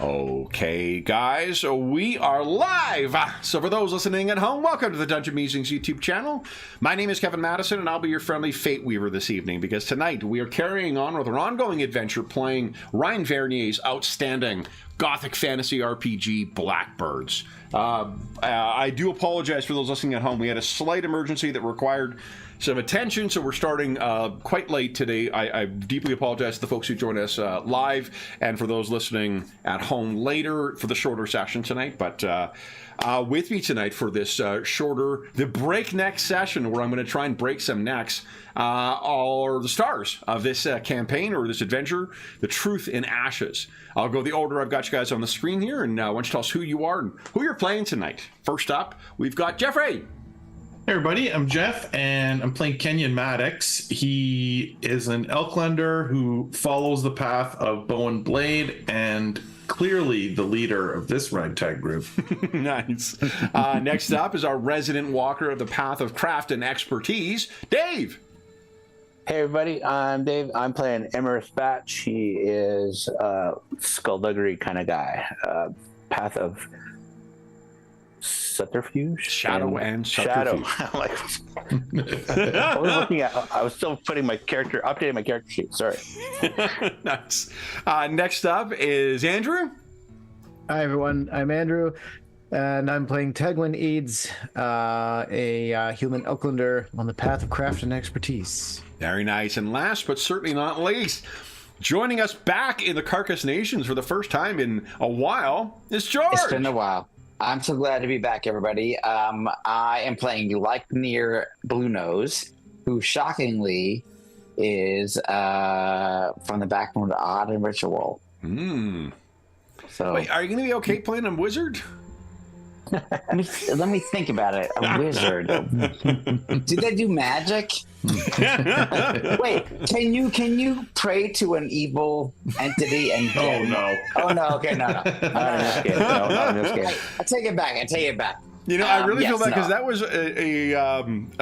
Okay, guys, so we are live. So for those listening at home, welcome to the Dungeon Musings YouTube channel. My name is Kevin Madison, and I'll be your friendly Fate Weaver this evening, because tonight we are carrying on with our ongoing adventure playing Ryan Vernier's outstanding Gothic Fantasy RPG, Blackbirds. I do apologize for those listening at home. We had a slight emergency that required some attention, so we're starting quite late today. I deeply apologize to the folks who joined us live, and for those listening at home later for the shorter session tonight. But with me tonight for this the breakneck session, where I'm going to try and break some necks, are the stars of this campaign, or this adventure, The Truth in Ashes. I'll go the order I've got you guys on the screen here, and why don't you tell us who you are and who you're playing tonight. First up, we've got Jeffrey. Hey everybody, I'm Jeff, and I'm playing Kenyon Maddox. He is an Elklander who follows the path of Bow and Blade, and clearly the leader of this ragtag group. Nice. Next up is our resident walker of the path of craft and expertise, Dave. Hey everybody, I'm Dave. I'm playing Emerith Batch. He is a skullduggery kind of guy. Path of subterfuge, shadow and subterfuge. I was looking at. I was still putting my character, updating my character sheet. Sorry. Nice. Next up is Andrew. Hi everyone, I'm Andrew, and I'm playing Tegwin Eads, a human Elklander on the path of craft and expertise. Very nice. And last but certainly not least, joining us back in the Carcass Nations for the first time in a while is George. It's been a while. I'm so glad to be back, everybody. I am playing Leiknir Bluenose, who shockingly is from the backbone of Odd and Ritual. So, wait, are you going to be okay playing a wizard? let me think about it. A wizard. Do they do magic? Wait, can you pray to an evil entity and get... Oh no! Oh no! Okay, no. I'm just kidding. I take it back. You know, I really feel bad because that was an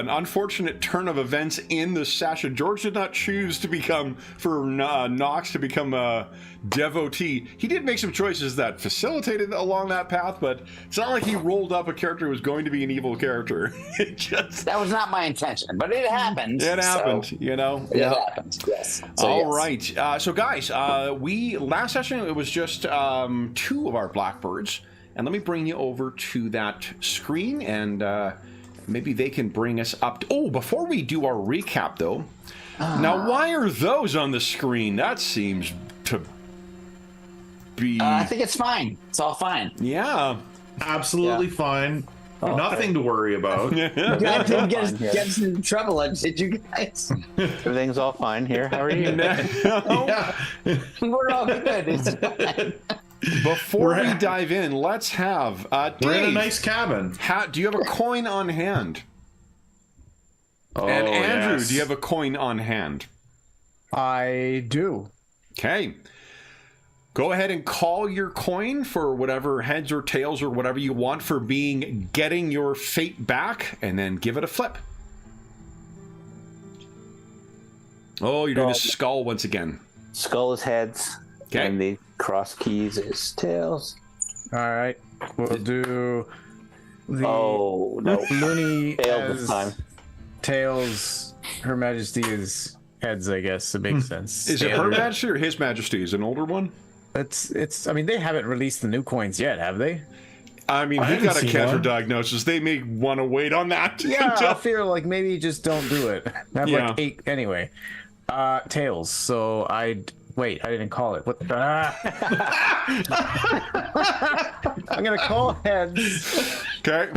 unfortunate turn of events in the session. George did not choose to become, Nox to become a devotee. He did make some choices that facilitated along that path, but it's not like he rolled up a character who was going to be an evil character. That was not my intention, but it happened. It happened, you know? It happened, yes. All right. So guys, last session, it was just 2 of our Blackbirds. And let me bring you over to that screen, and maybe they can bring us up. Before we do our recap, though, now why are those on the screen? That seems to be... I think it's fine. It's all fine. Yeah. Absolutely fine. Nothing to worry about. You guys didn't get us in trouble, did you guys? Everything's all fine here. How are you? Yeah. We're all good. It's fine. Before we dive in, let's have Dave. We're in a nice cabin. Do you have a coin on hand? And Andrew, do you have a coin on hand? I do. Okay. Go ahead and call your coin for whatever heads or tails or whatever you want for getting your fate back, and then give it a flip. Oh, you're doing a skull once again. Skull is heads. Okay. And the cross keys is tails. All right, we'll do the no. Looney Tails this as time. tails. Her Majesty is heads, I guess. It makes sense. Is it Her Majesty or His Majesty? Is it an older one? It's. I mean, they haven't released the new coins yet, have they? I mean, we've got a cancer diagnosis. They may want to wait on that. Yeah, I feel like maybe just don't do it. I have like 8 anyway. Tails. So Wait, I didn't call it. What? I'm gonna call heads. Okay.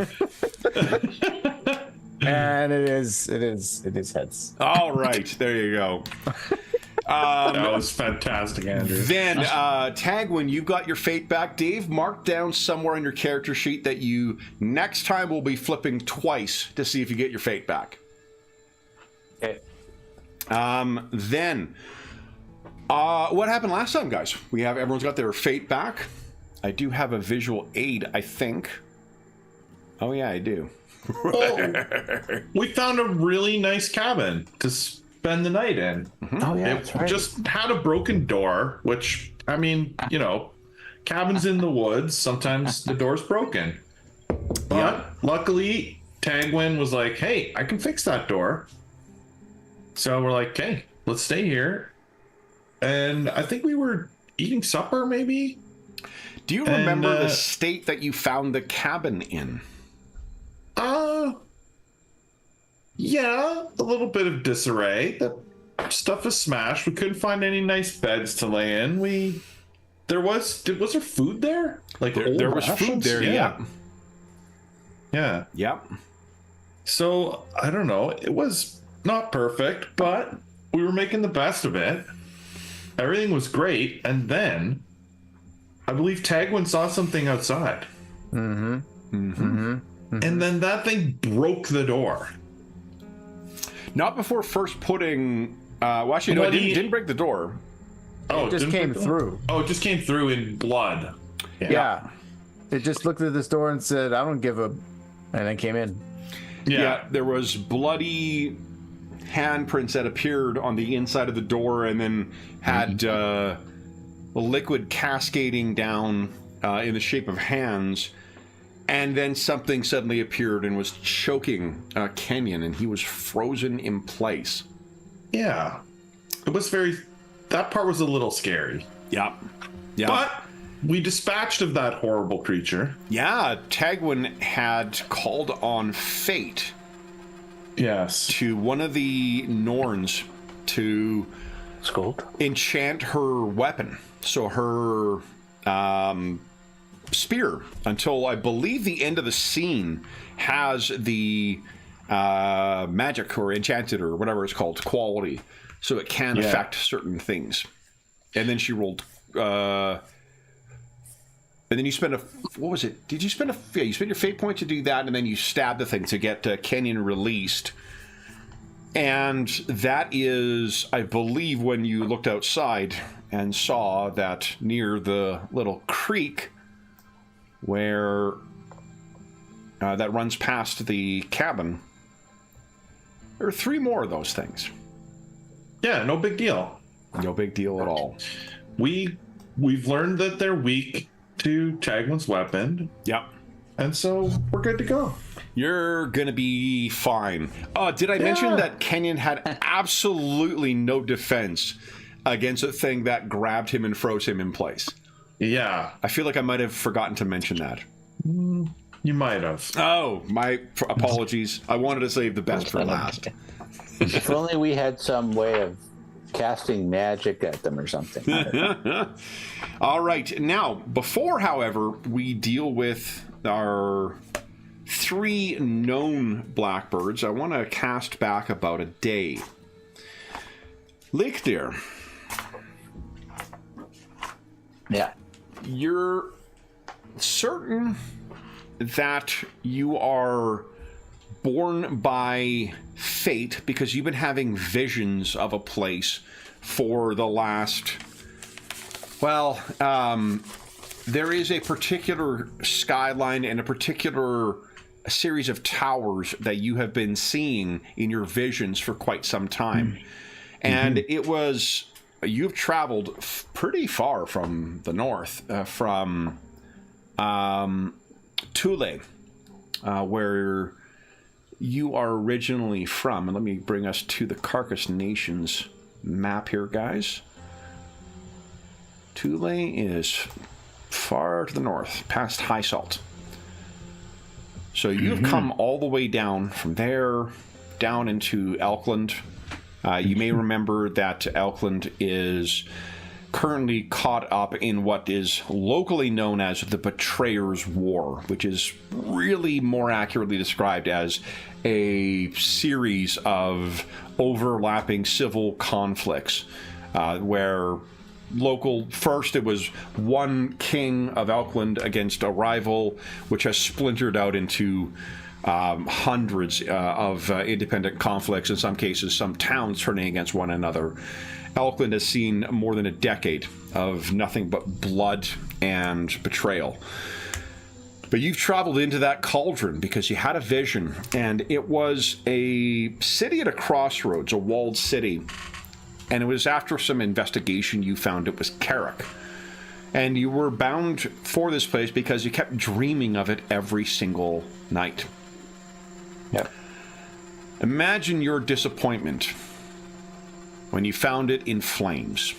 And it is heads. All right, there you go. That was fantastic, Andrew. Then, Tagwin, you've got your fate back. Dave, mark down somewhere on your character sheet that you next time will be flipping twice to see if you get your fate back. Okay. Then. What happened last time, guys? Everyone's got their fate back. I do have a visual aid, I think. Oh yeah, I do. We found a really nice cabin to spend the night in. Oh yeah, that's right. Just had a broken door, which, I mean, you know, cabins in the woods, sometimes the door's broken. But luckily, Tagwin was like, hey, I can fix that door. So we're like, okay, let's stay here. And I think we were eating supper, maybe? Do you remember the state that you found the cabin in? Yeah, a little bit of disarray. The stuff is smashed. We couldn't find any nice beds to lay in. Was there food there? Like There was food there, yeah. Yeah. Yep. So, I don't know. It was not perfect, but we were making the best of it. Everything was great. And then I believe Tagwin saw something outside. And then that thing broke the door. Not before first putting... well, actually, no, it didn't break the door. Oh, It just came through. Oh, it just came through in blood. Yeah. It just looked at this door and said, I don't give a... And then came in. Yeah, there was bloody handprints that appeared on the inside of the door and then had liquid cascading down in the shape of hands. And then something suddenly appeared and was choking Kenyon, and he was frozen in place. Yeah. It was that part was a little scary. Yep. Yeah. But we dispatched of that horrible creature. Yeah, Tagwin had called on fate. Yes. To one of the Norns to enchant her weapon. So her spear, until I believe the end of the scene, has the magic or enchanted or whatever it's called quality, so it can affect certain things. And then she rolled and then you spend what was it? Did you spend you spent your fate point to do that, and then you stab the thing to get Kenyon released. And that is, I believe, when you looked outside and saw that near the little creek where that runs past the cabin, there are 3 more of those things. Yeah, no big deal. No big deal at all. We've learned that they're weak to Tagwin's weapon. Yep. And so we're good to go. You're gonna be fine. Did I mention that Kenyon had absolutely no defense against a thing that grabbed him and froze him in place? Yeah. I feel like I might have forgotten to mention that. You might have. Oh, my apologies. I wanted to save the best for last. If only we had some way of casting magic at them or something. All right. Now, before, however, we deal with our 3 known Blackbirds, I want to cast back about a day. Leikdir. Yeah. You're certain that you are born by fate because you've been having visions of a place for the last... Well, there is a particular skyline and a particular series of towers that you have been seeing in your visions for quite some time. And it was... You've traveled pretty far from the north, from Thule, where you are originally from. And let me bring us to the Carcass Nations map here, guys. Thule is far to the north, past High Salt. So you've come all the way down from there, down into Elkland. You may remember that Elkland is currently caught up in what is locally known as the Betrayers' War, which is really more accurately described as a series of overlapping civil conflicts, where first it was one king of Elkland against a rival, which has splintered out into hundreds of independent conflicts, in some cases some towns turning against one another. Elkland has seen more than a decade of nothing but blood and betrayal. But you've traveled into that cauldron because you had a vision, and it was a city at a crossroads, a walled city. And it was after some investigation you found it was Carrick. And you were bound for this place because you kept dreaming of it every single night. Yep. Imagine your disappointment when you found it in flames.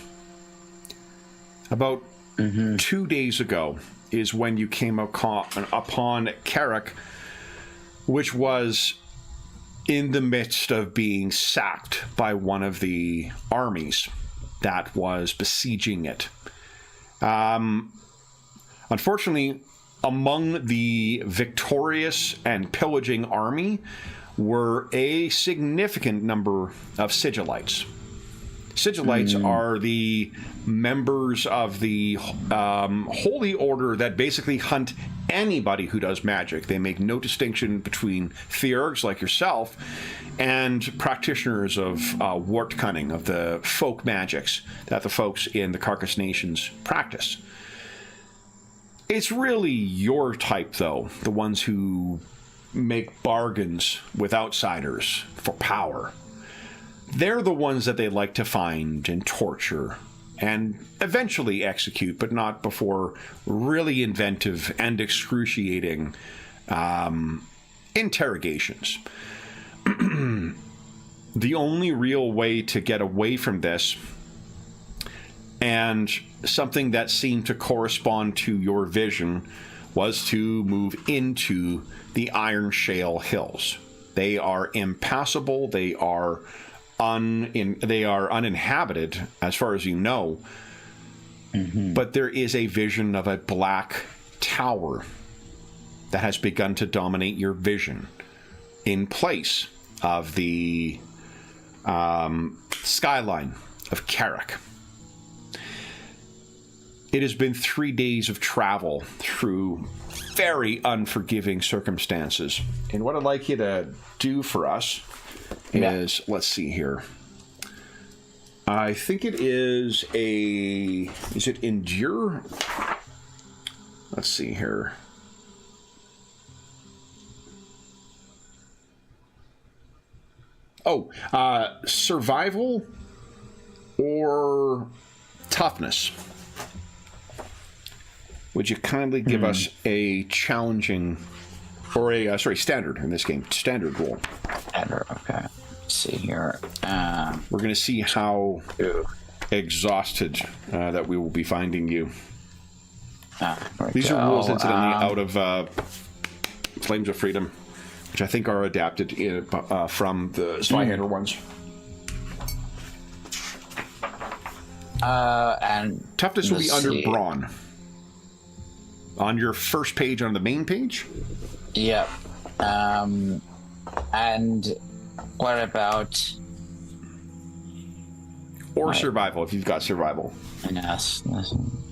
About 2 days ago is when you came upon Carrick, which was in the midst of being sacked by one of the armies that was besieging it. Unfortunately, among the victorious and pillaging army were a significant number of sigillites. Sigillites are the members of the holy order that basically hunt anybody who does magic. They make no distinction between theurgs like yourself and practitioners of wart cunning, of the folk magics that the folks in the Carcass Nations practice. It's really your type, though, the ones who make bargains with outsiders for power. They're the ones that they like to find and torture and eventually execute, but not before really inventive and excruciating interrogations. The only real way to get away from this, and something that seemed to correspond to your vision, was to move into the Iron Shale Hills. They are impassable. They are uninhabited, as far as you know. But there is a vision of a black tower that has begun to dominate your vision in place of the skyline of Carrick. It has been 3 days of travel through very unforgiving circumstances. And what I'd like you to do for us is, let's see here. I think it is is it Endure? Let's see here. Oh, survival or toughness. Would you kindly give us a challenging, or a, standard in this game, standard roll? Standard, okay. Let's see here. We're going to see how exhausted that we will be finding you. These are rules, incidentally, out of Flames of Freedom, which I think are adapted from the Zweihander ones. And toughness will be under Brawn. On your first page on the main page? Yep. And what about... Or survival, if you've got survival. Yes.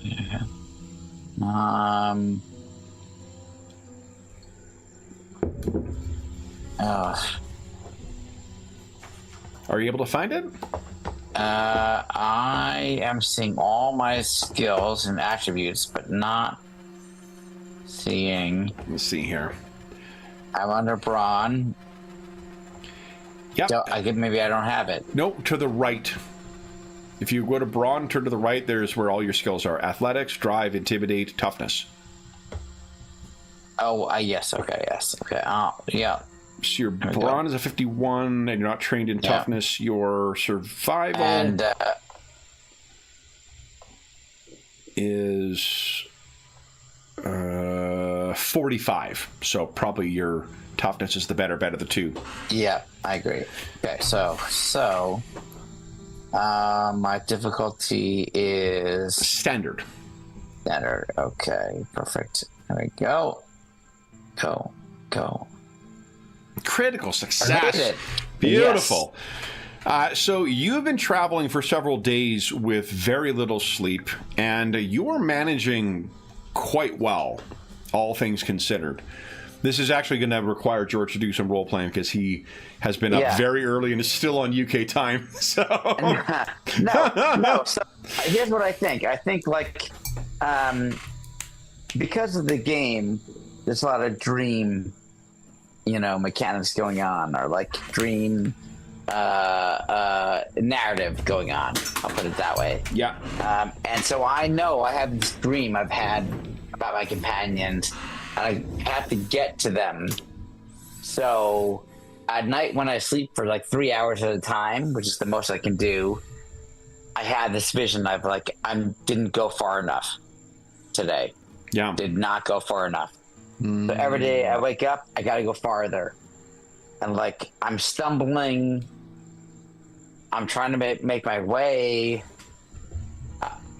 Yeah. Are you able to find it? I am seeing all my skills and attributes, but not seeing... Let's see here. I'm under Brawn. Yep. Maybe I don't have it. Nope, to the right. If you go to Brawn, turn to the right, there's where all your skills are. Athletics, Drive, Intimidate, Toughness. Oh, yes, okay, yes. Okay, yeah. So your Brawn is a 51, and you're not trained in Toughness. Your Survival... And... is 45. So probably your Toughness is the better bet of the two. Yeah, I agree. Okay, so my difficulty is Standard. Okay, perfect. There we go. Go. Critical success. Beautiful. Yes. So you have been traveling for several days with very little sleep, and you are managing quite well, all things considered. This is actually going to require George to do some role playing because he has been up very early and is still on UK time. So no. So here's what I think. I think because of the game, there's a lot of dream, mechanics going on, or dream narrative going on. I'll put it that way. Yeah. And so I know I have this dream I've had about my companions, and I have to get to them. So at night when I sleep for like 3 hours at a time, which is the most I can do, I had this vision of like, I didn't go far enough today. Yeah. Did not go far enough. So every day I wake up, I got to go farther. And like, I'm stumbling. I'm trying to make my way.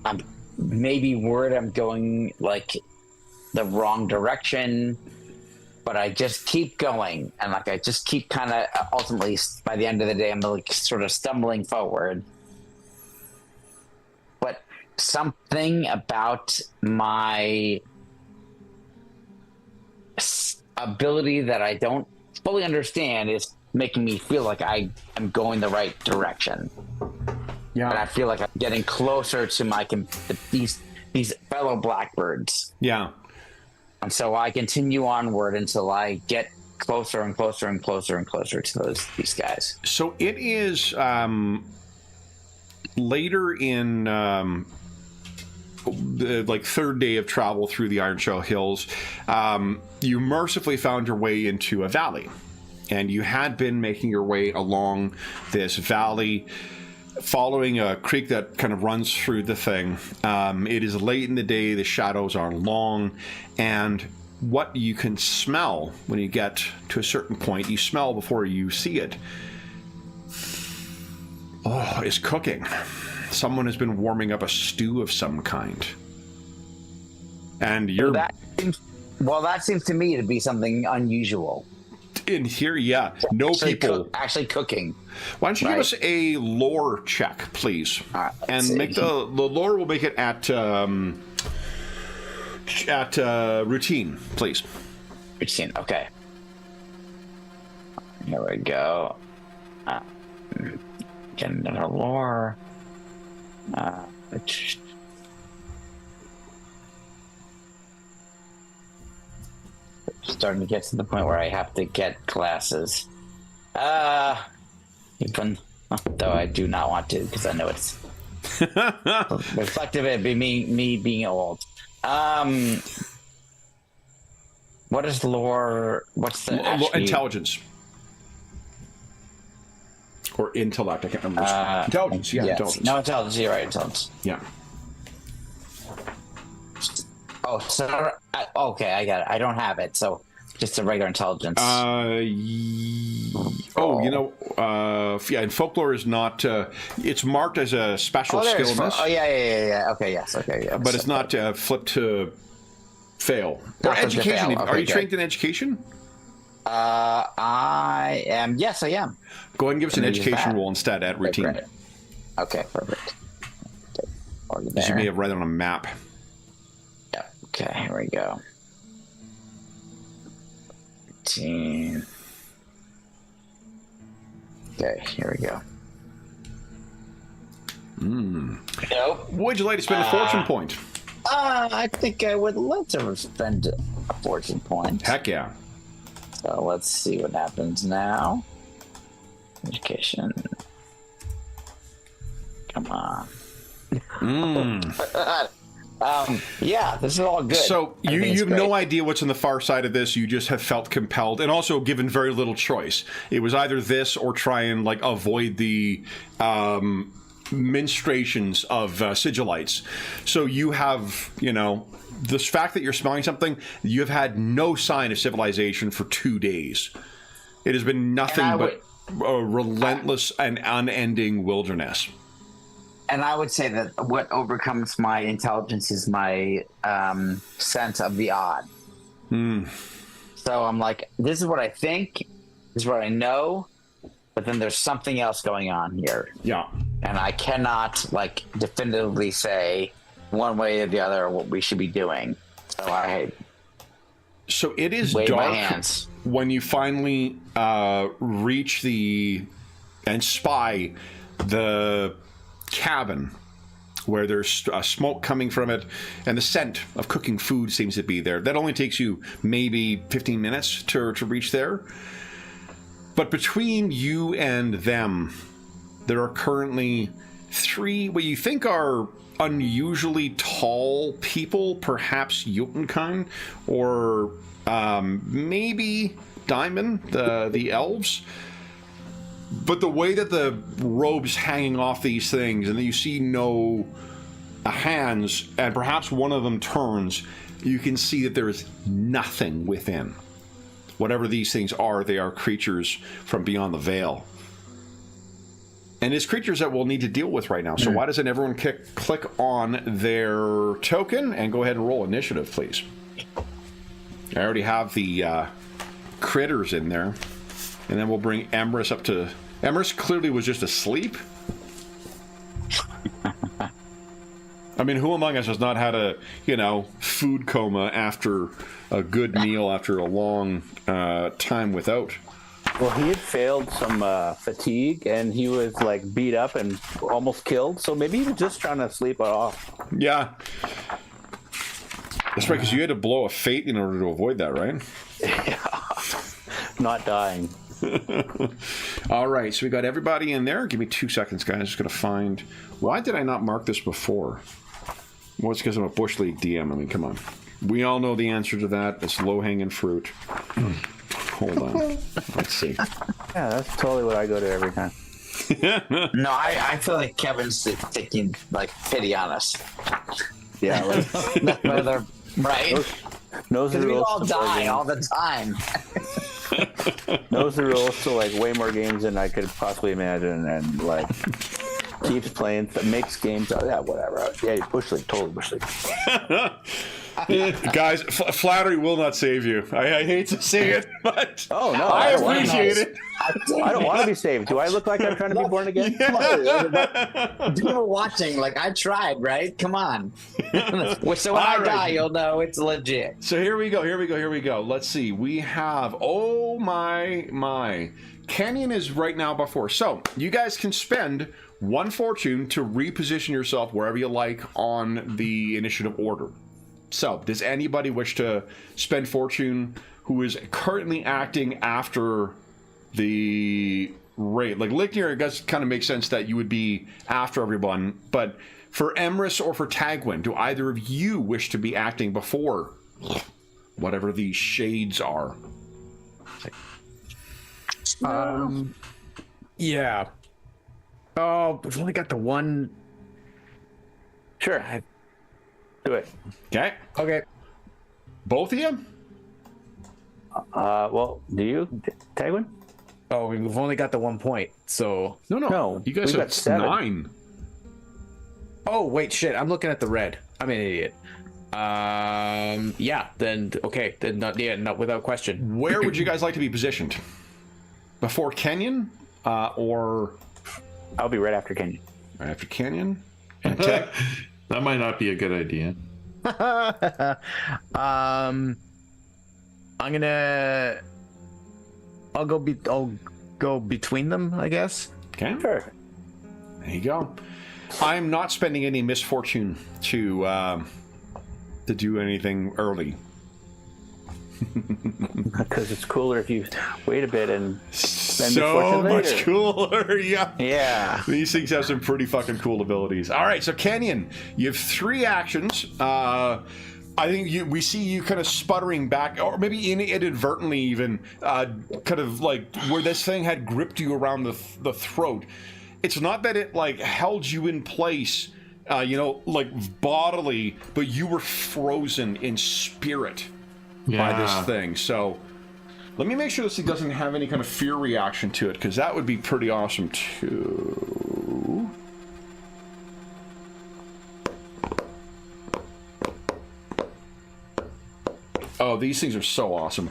I'm maybe worried I'm going like the wrong direction, but I just keep going. And like, I just keep kind of ultimately by the end of the day, I'm like sort of stumbling forward. But something about my ability that I don't fully understand is making me feel like I am going the right direction. Yeah. And I feel like I'm getting closer to these fellow Blackbirds. Yeah. And so I continue onward until I get closer and closer and closer and closer to these guys. So it is later in the like third day of travel through the Iron Shell Hills. You mercifully found your way into a valley, and you had been making your way along this valley, following a creek that kind of runs through the thing. It is late in the day, the shadows are long, and what you can smell when you get to a certain point, you smell before you see it, is cooking. Someone has been warming up a stew of some kind. And you're... that seems to me to be something unusual. In here, yeah. No people... actually cooking. Why don't you give us a lore check, please? And see. make the lore will make it at routine, please. Routine, okay. Here we go. Get another lore. Starting to get to the point where I have to get glasses. Even though I do not want to, because I know it's reflective of me being old. What is lore? What's the intelligence? Or intellect, I can't remember. Intelligence, yeah, yes. intelligence. No, intelligence, you're right, intelligence. Yeah. Oh, so, okay, I got it. I don't have it, so just a regular intelligence. And folklore is not, it's marked as a special skill in this. Yeah. Okay, yes, okay. Yeah, but it's not flipped to fail. Or Not flipped to education. fail. Are you Okay, trained in education? I am. Yes, I am. Go ahead and give us an Use education that. roll instead at routine. Great. Okay, perfect. Okay, As you may have read it on a map. Yeah. Okay, here we go. 18. Okay, here we go. Nope. Would you like to spend a fortune point? I think I would love to spend a fortune point. Heck yeah. So let's see what happens now. Education. Come on. Yeah, this is all good. So I you think it's have great. no idea what's on the far side of this. You just have felt compelled, and also given very little choice. It was either this or try and like avoid the menstruations of sigillites. So you have, the fact that you're smelling something, you have had no sign of civilization for 2 days. It has been nothing but a relentless and unending wilderness. And I would say that what overcomes my intelligence is my sense of the odd. So I'm like, this is what I think, this is what I know, but then there's something else going on here. Yeah. And I cannot definitively say one way or the other what we should be doing. So it is wave dark my hands when you finally reach and spy the cabin where there's smoke coming from it, and the scent of cooking food seems to be there. That only takes you maybe 15 minutes to reach there. But between you and them, there are currently 3 what you think are unusually tall people, perhaps Jotunkind, or maybe Diamond, the elves. But the way that the robe's hanging off these things, and then you see no hands, and perhaps one of them turns, you can see that there is nothing within. Whatever these things are, they are creatures from beyond the veil. And it's creatures that we'll need to deal with right now. So why doesn't everyone click on their token and go ahead and roll initiative, please? I already have the critters in there. And then we'll bring Emrys up to... Emrys clearly was just asleep. I mean, who among us has not had a, food coma after a good meal after a long time without? Well, he had failed some fatigue, and he was like beat up and almost killed. So maybe he was just trying to sleep it off. Yeah. That's right, because you had to blow a fate in order to avoid that, right? Yeah. Not dying. All right, so we got everybody in there. Give me 2 seconds, guys. I'm just going to find... Why did I not mark this before? Well, it's because I'm a Bush League DM. I mean, come on. We all know the answer to that. It's low-hanging fruit. Hold on. Let's see. Yeah, that's totally what I go to every time. No, I feel like Kevin's taking like pity on us. Yeah, like, Right? knows the Because we rules. all to die play all the time. knows the rules to like way more games than I could possibly imagine, and like keeps playing, makes games. Yeah, whatever. Yeah, Bush League, totally Bush League. Guys, flattery will not save you. I hate to say it, but Oh no, I don't wanna appreciate know. it. I don't want to be saved. Do I look like I'm trying to be born again? People watching, like, I tried, right? Come on. So when I All die, right. you'll know it's legit. So here we go. Let's see. We have, oh my. Canyon is right now before. So you guys can spend 1 fortune to reposition yourself wherever you like on the initiative order. So does anybody wish to spend fortune who is currently acting after the rate? Like Licknir, it does kind of make sense that you would be after everyone, but for Emrys or for Tagwin, do either of you wish to be acting before whatever these shades are? Yeah. Oh, we've only got the one. Sure, do it. Okay. Okay. Both of you? Well, do you, Tagwin? Oh, we've only got the 1 point. So. No, You guys we've have got 7. 9. Oh wait, shit! I'm looking at the red. I'm an idiot. Yeah. Then okay. Then not without question. Where would you guys like to be positioned? Before Kenyon? Or I'll be right after Kenyon. right after Kenyon? And Tag? That might not be a good idea. I'm gonna. I'll go between them, I guess. Okay. Sure. There you go. I'm not spending any misfortune to do anything early. Because it's cooler if you wait a bit and spend So misfortune much later. cooler, yeah. Yeah. These things have some pretty fucking cool abilities. All right, so Kenyon, you have 3 actions. I think we see you kind of sputtering back, or maybe inadvertently even, kind of like where this thing had gripped you around the throat. It's not that it like held you in place, like bodily, but you were frozen in spirit by this thing. So let me make sure this thing doesn't have any kind of fear reaction to it, because that would be pretty awesome too. Oh, these things are so awesome.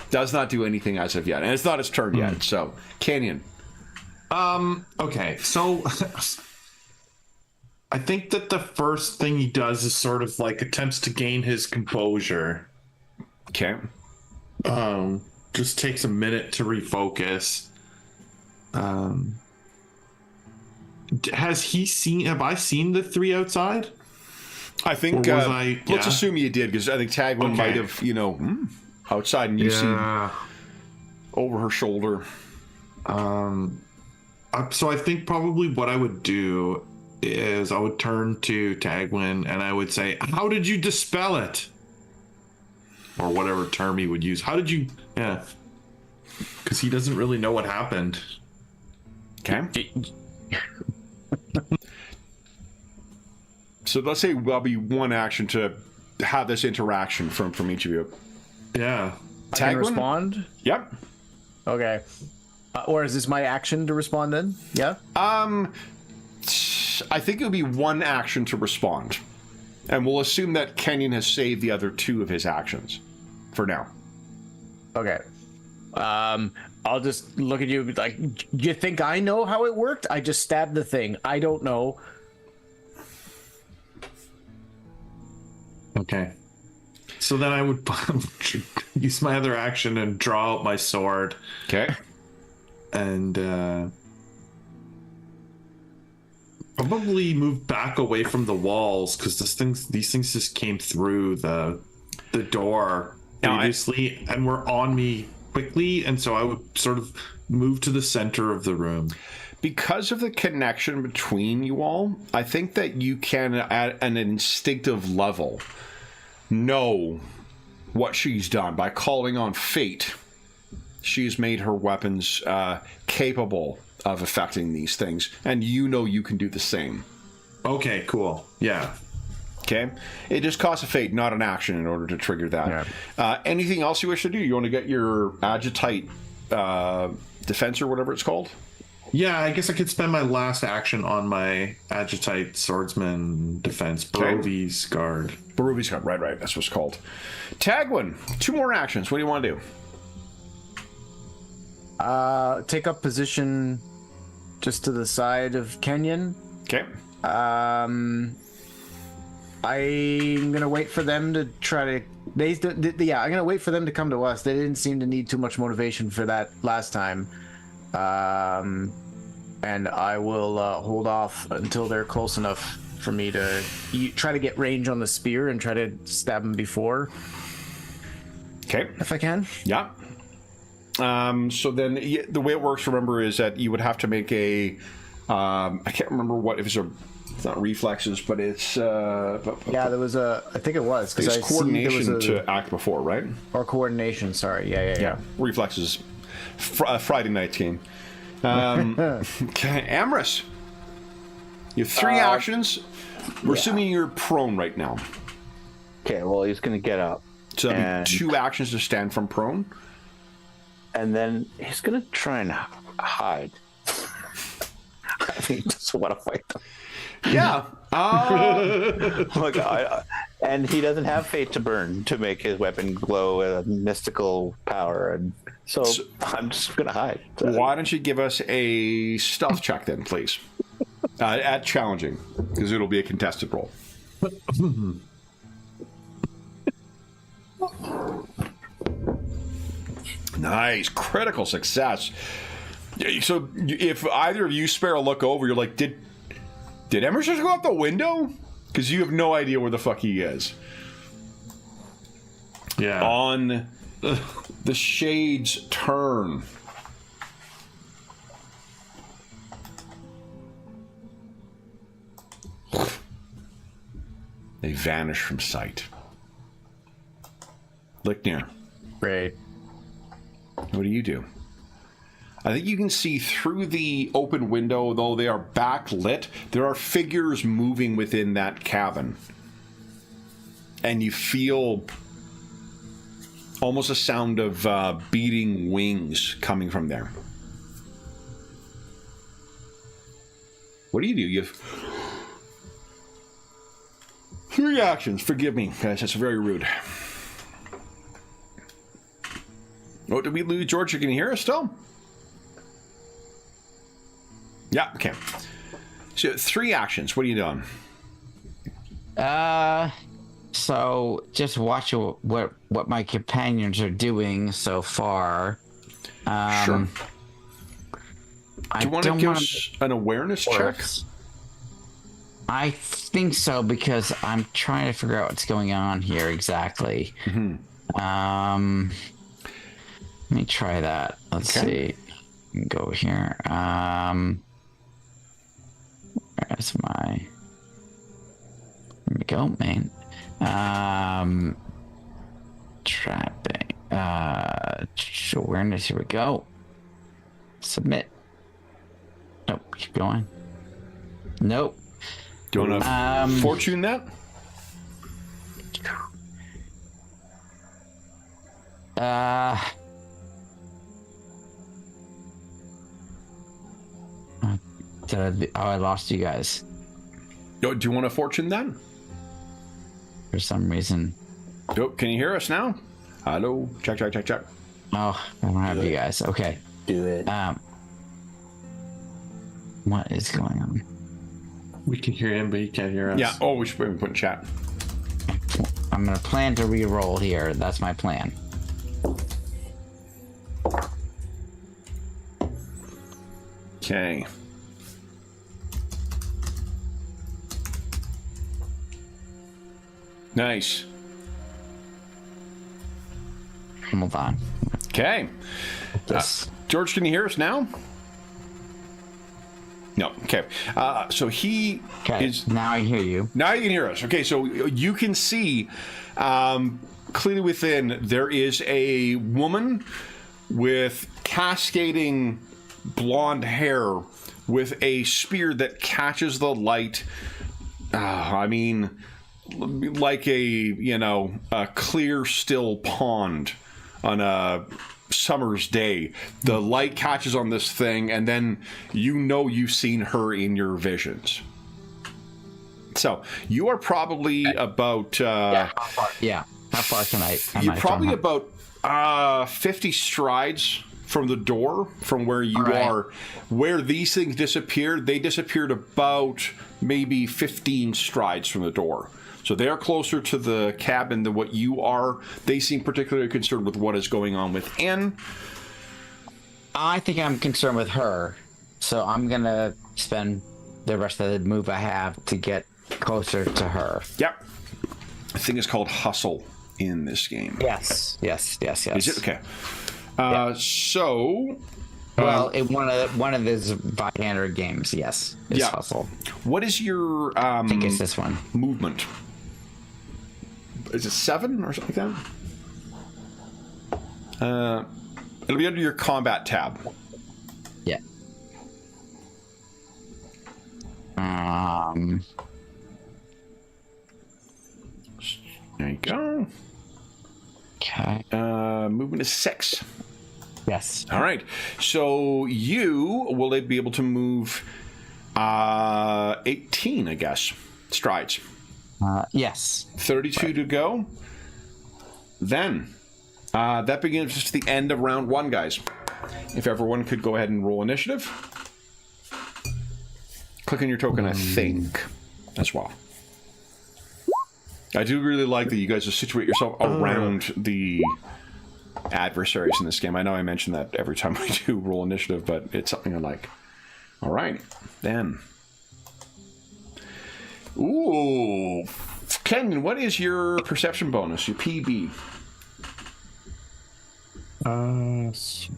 Does not do anything as of yet, and it's not its turn yet. So, Canyon. Okay, so I think that the first thing he does is sort of like attempts to gain his composure. Okay. Just takes a minute to refocus. Have I seen the 3 outside? I think Or was let's yeah. assume you did, because I think Tagwin Okay. might have, outside, and you see. over her shoulder. So I think probably what I would do is I would turn to Tagwin and I would say, "How did you dispel it?" Or whatever term he would use. How did you? Yeah, because he doesn't really know what happened. Okay. So let's say there'll be one action to have this interaction from each of you. Yeah. I can Tagwin? respond? Yep. Okay. Or is this my action to respond then? Yeah? I think it would be one action to respond. And we'll assume that Kenyon has saved the other two of his actions for now. Okay. I'll just look at you like, you think I know how it worked? I just stabbed the thing. I don't know. Okay. So then I would use my other action and draw out my sword. Okay. And probably move back away from the walls because these things just came through the door previously and were on me quickly, and so I would sort of move to the center of the room. Because of the connection between you all, I think that you can, at an instinctive level, know what she's done by calling on fate. She's made her weapons capable of affecting these things, and you know you can do the same. Okay, cool. Yeah. Okay? It just costs a fate, not an action, in order to trigger that. Yeah. Anything else you wish to do? You want to get your Agitite defense or whatever it's called? Yeah, I guess I could spend my last action on my Agitite Swordsman defense, Barovi's Guard. Barovi's Guard, right. That's what it's called. Tagwin, 2 more actions. What do you want to do? Take up position just to the side of Kenyon. Okay. I'm gonna wait for them to try to. I'm gonna wait for them to come to us. They didn't seem to need too much motivation for that last time. And I will hold off until they're close enough for me to try to get range on the spear and try to stab them before. Okay. If I can. Yeah. So then the way it works, remember, is that you would have to make a I can't remember what, if it's not reflexes, but it's there was I think it was, because it's coordination to act before, right? Or coordination, sorry. Yeah. Reflexes. Friday night game. Okay, Amrys. You have 3 actions. We're assuming you're prone right now. Okay, well, he's going to get up. So that'd be 2 actions to stand from prone. And then he's going to try and hide. I think he doesn't want to fight them. Yeah. Look, and he doesn't have fate to burn to make his weapon glow with a mystical power, and so I'm just gonna hide. Why don't you give us a stealth check then, please? At challenging, because it'll be a contested roll. Nice, critical success. So if either of you spare a look over, you're like, did Emrys just go out the window? Because you have no idea where the fuck he is. Yeah. On the shades turn. They vanish from sight. Licknir. Great. What do you do? I think you can see through the open window, though they are backlit, there are figures moving within that cabin. And you feel almost a sound of beating wings coming from there. What do? You have 3 actions. Forgive me, guys. That's very rude. Oh, did we lose George? Can you hear us still? Yeah, okay. So 3 actions. What are you doing? So just watch what my companions are doing so far. Sure. Do you want to give us an awareness check? I think so, because I'm trying to figure out what's going on here exactly. Mm-hmm. me try that. Let's see. Go here. Where's my... There we go, main. Trapping. Awareness, here we go. Submit. Nope, keep going. Nope. Do you want to fortune that? I lost you guys. Do you want to fortune that? For some reason. Oh, can you hear us now? Hello? Check. Oh, I don't have you guys. Okay. Do it. What is going on? We can hear him, but he can't hear us. Yeah. Oh, we should maybe put in chat. I'm gonna plan to re-roll here. That's my plan. Okay. Nice. Hold on. Okay. This. George, can you hear us now? No. Okay. So he is. Now I hear you. Now you can hear us. Okay. So you can see clearly within there is a woman with cascading blonde hair with a spear that catches the light. I mean, like a clear, still pond on a summer's day. The light catches on this thing, and then you've seen her in your visions. So you are probably about How far can I? you're probably about 50 strides from the door from where you are. Where these things disappeared, they disappeared about maybe 15 strides from the door. So they're closer to the cabin than what you are. They seem particularly concerned with what is going on within. I think I'm concerned with her, so I'm gonna spend the rest of the move I have to get closer to her. Yep. The thing is called hustle in this game. Yes. Is it? Okay. So... Well, one of his Vikander games, yes. Is hustle. What is your... I think it's this one. Movement? Is it 7 or something like that? It'll be under your combat tab. Yeah. There you go. Okay. Movement is 6. Yes. All right. So you will be able to move 18, I guess, strides. Yes. 32 to go. Then that begins the end of round 1, guys. If everyone could go ahead and roll initiative. Click on your token, I think, as well. I do really like that you guys just situate yourself around the adversaries in this game. I know I mention that every time we do roll initiative, but it's something I like. All right, then. Ooh. Kenyon, what is your perception bonus, your PB?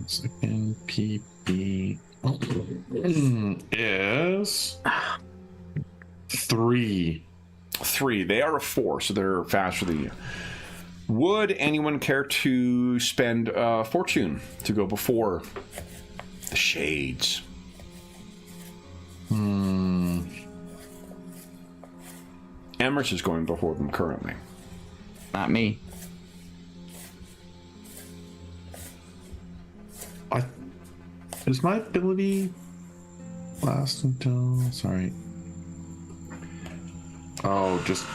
Second PB is 3. 3. They are a 4, so they're faster than you. Would anyone care to spend fortune to go before the shades? Emrys is going before them currently. Not me. Does my ability last until... Sorry. Oh, just...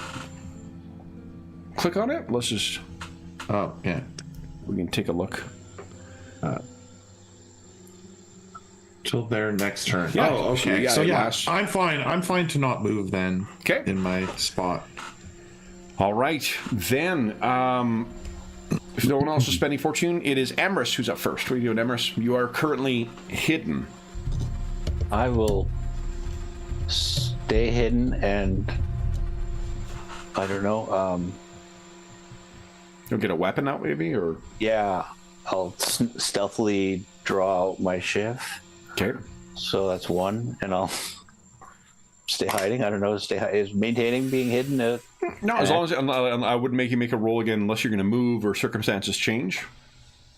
Click on it. Let's just... Oh, yeah. We can take a look. Till their next turn. Yeah, oh, okay. so Yeah, last... I'm fine. I'm fine to not move then. Okay. In my spot. All right. Then, if no one else is spending fortune, it is Emrys who's up first. What are you doing, Emrys? You are currently hidden. I will stay hidden and I don't know. You'll get a weapon out, maybe, or Yeah, I'll stealthily draw out my shiv. Okay. So that's 1, and I'll stay hiding. I don't know. Is maintaining being hidden? No, as long as I wouldn't make you make a roll again unless you're going to move or circumstances change.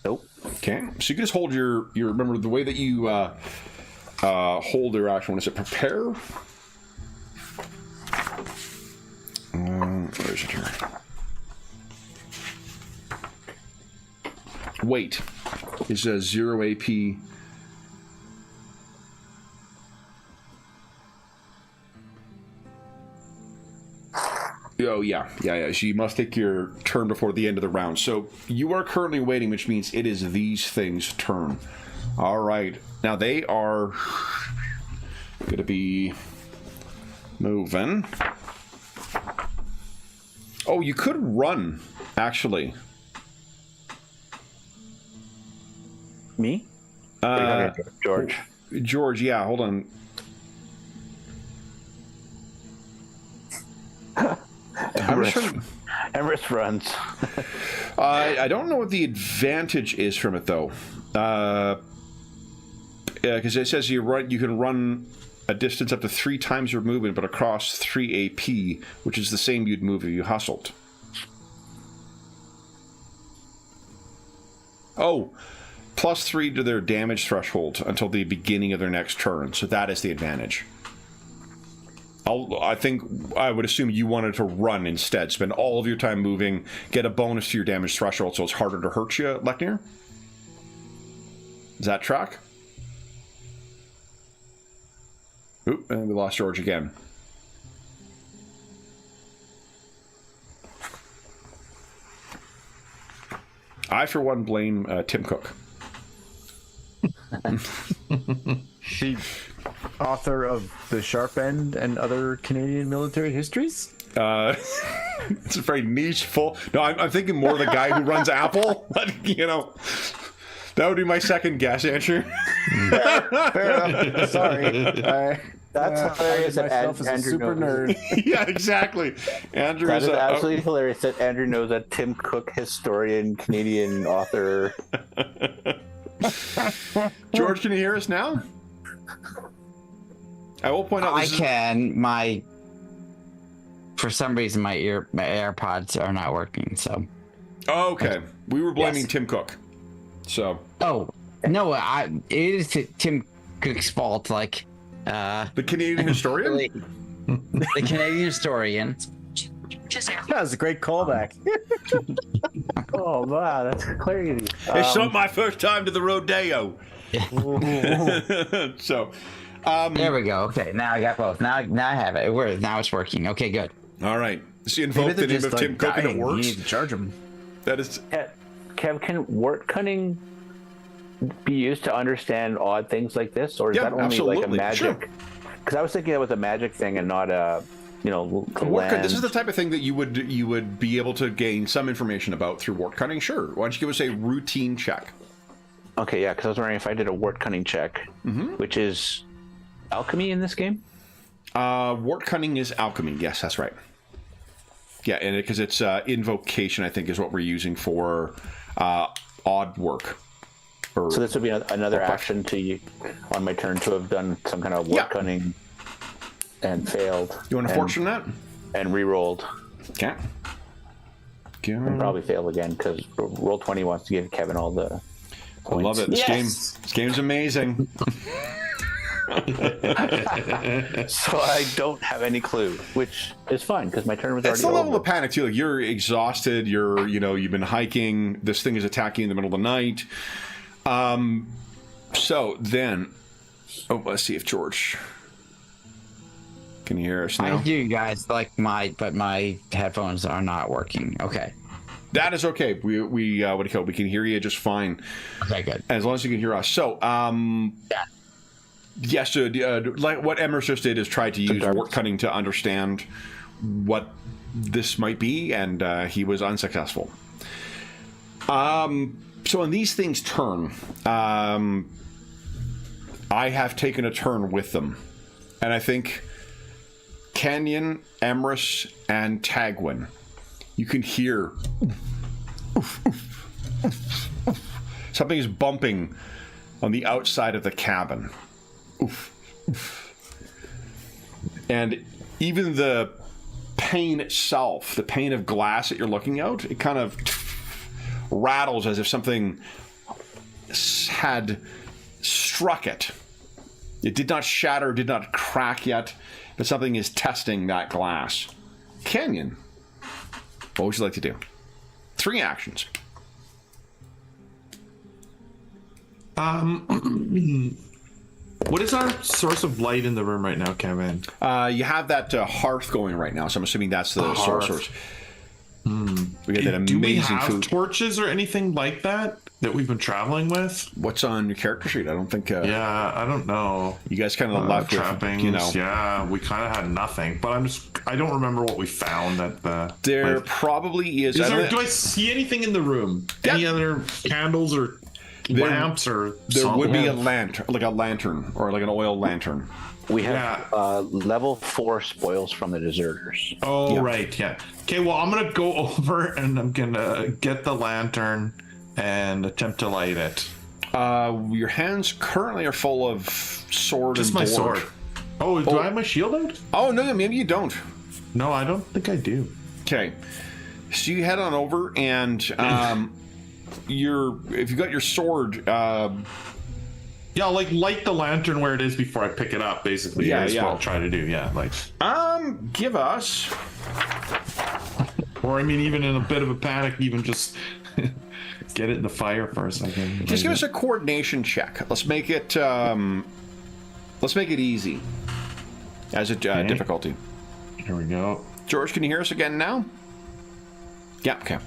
Nope. Okay, so you can just hold your remember the way that you hold your action. When is it? Prepare. Where is it here? Wait is 0 AP. Oh, yeah. So you must take your turn before the end of the round. So you are currently waiting, which means it is these things' turn. All right. Now they are going to be moving. Oh, you could run, actually. Me? George. George, yeah, hold on. Everest runs. I don't know what the advantage is from it, though. Because it says you can run a distance up to 3 times your movement, but across 3 AP, which is the same you'd move if you hustled. Oh, +3 to their damage threshold until the beginning of their next turn. So that is the advantage. I would assume you wanted to run instead. Spend all of your time moving, get a bonus to your damage threshold, so it's harder to hurt you, Leknir. Does that track? Oop, and we lost George again. I, for one, blame Tim Cook. The author of The Sharp End and other Canadian military histories? It's a very niche full. No, I'm thinking more the guy who runs Apple. But, you know, that would be my second guess, Andrew. Fair enough. Sorry. That's hilarious that myself as a Andrew super knows. nerd. Yeah, exactly. Andrew That is is absolutely hilarious that Andrew knows a Tim Cook historian, Canadian author. George, can you hear us now? I will point out. I can. For some reason, my AirPods are not working. So. Oh, okay. We were blaming Yes. Tim Cook. So. Oh no! It is Tim Cook's fault. Like. The Canadian historian? The Canadian historian. That was a great callback. Oh wow, that's crazy. It's not my first time to the rodeo. So, There we go. Okay, now I got both. Now I have it. Now it's working. Okay, good. all right. So you invoke the name of Tim Cook and it You works. need to charge him. That is. Kev, can wort cunning be used to understand odd things like this, or is Yeah, that only like absolutely. a magic? Because I was thinking that was a magic thing and not a, This is the type of thing that you would be able to gain some information about through wort cunning. Sure. Why don't you give us a routine check? Okay, yeah, because I was wondering if I did a wort cunning check, which is alchemy in this game. Wort cunning is alchemy. Yes, that's right. Yeah, and because it's invocation, I think, is what we're using for odd work. So this would be another action to on my turn to have done some kind of wort cunning and failed. You want to fortune that? And re-rolled. Okay. And probably failed again because roll 20 wants to give Kevin all the I points. love it. This game's amazing. So I don't have any clue, which is fine because my turn was It's already the level over. of panic too. Like you're exhausted. You've been hiking. This thing is attacking you in the middle of the night. So then, let's see if George can you hear us now. I do, guys. But my headphones are not working. Okay. That is okay. We what do you call it? We can hear you just fine. Okay, good. As long as you can hear us. So, yes, so, like what Emrys just did is try to use wort cunning to understand what this might be, and he was unsuccessful. So when these things turn, I have taken a turn with them, and I think Kenyon, Emrys, and Tagwin, you can hear Something is bumping on the outside of the cabin. Oof. And even the pane itself, the pane of glass that you're looking out, it kind of rattles as if something had struck it. It did not shatter, did not crack yet, but something is testing that glass. Kenyon, what would you like to do? 3 actions. What is our source of light in the room right now, Kevin? You have that hearth going right now, so I'm assuming that's the source. We got that amazing Do we have food. torches or anything like that we've been traveling with? What's on your character sheet? I don't think. Yeah, I don't know. You guys kind of left trappings, with, you know. Yeah, we kind of had nothing, but I don't remember what we found at the. There probably is. Do I see anything in the room? Yeah. Any other candles or lamps or? There would be something? a lantern or like an oil lantern. We have level 4 spoils from the deserters. Oh, Yeah. right, yeah. Okay, well, I'm gonna go over and I'm gonna get the lantern and attempt to light it. Your hands currently are full of sword Just and my board. sword. Oh, do I have my shield out? Oh no, maybe you don't. No, I don't think I do. Okay, so you head on over and if you got your sword. Yeah, like light the lantern where it is before I pick it up. Basically, Yeah, that's yeah. what I'll try to do. Yeah, like, Give us. or I mean, even in a bit of a panic, even just get it in the fire for a second. Just give us a coordination check. Let's make it. Let's make it easy. As a difficulty. Here we go. George, can you hear us again now? Yeah. Okay.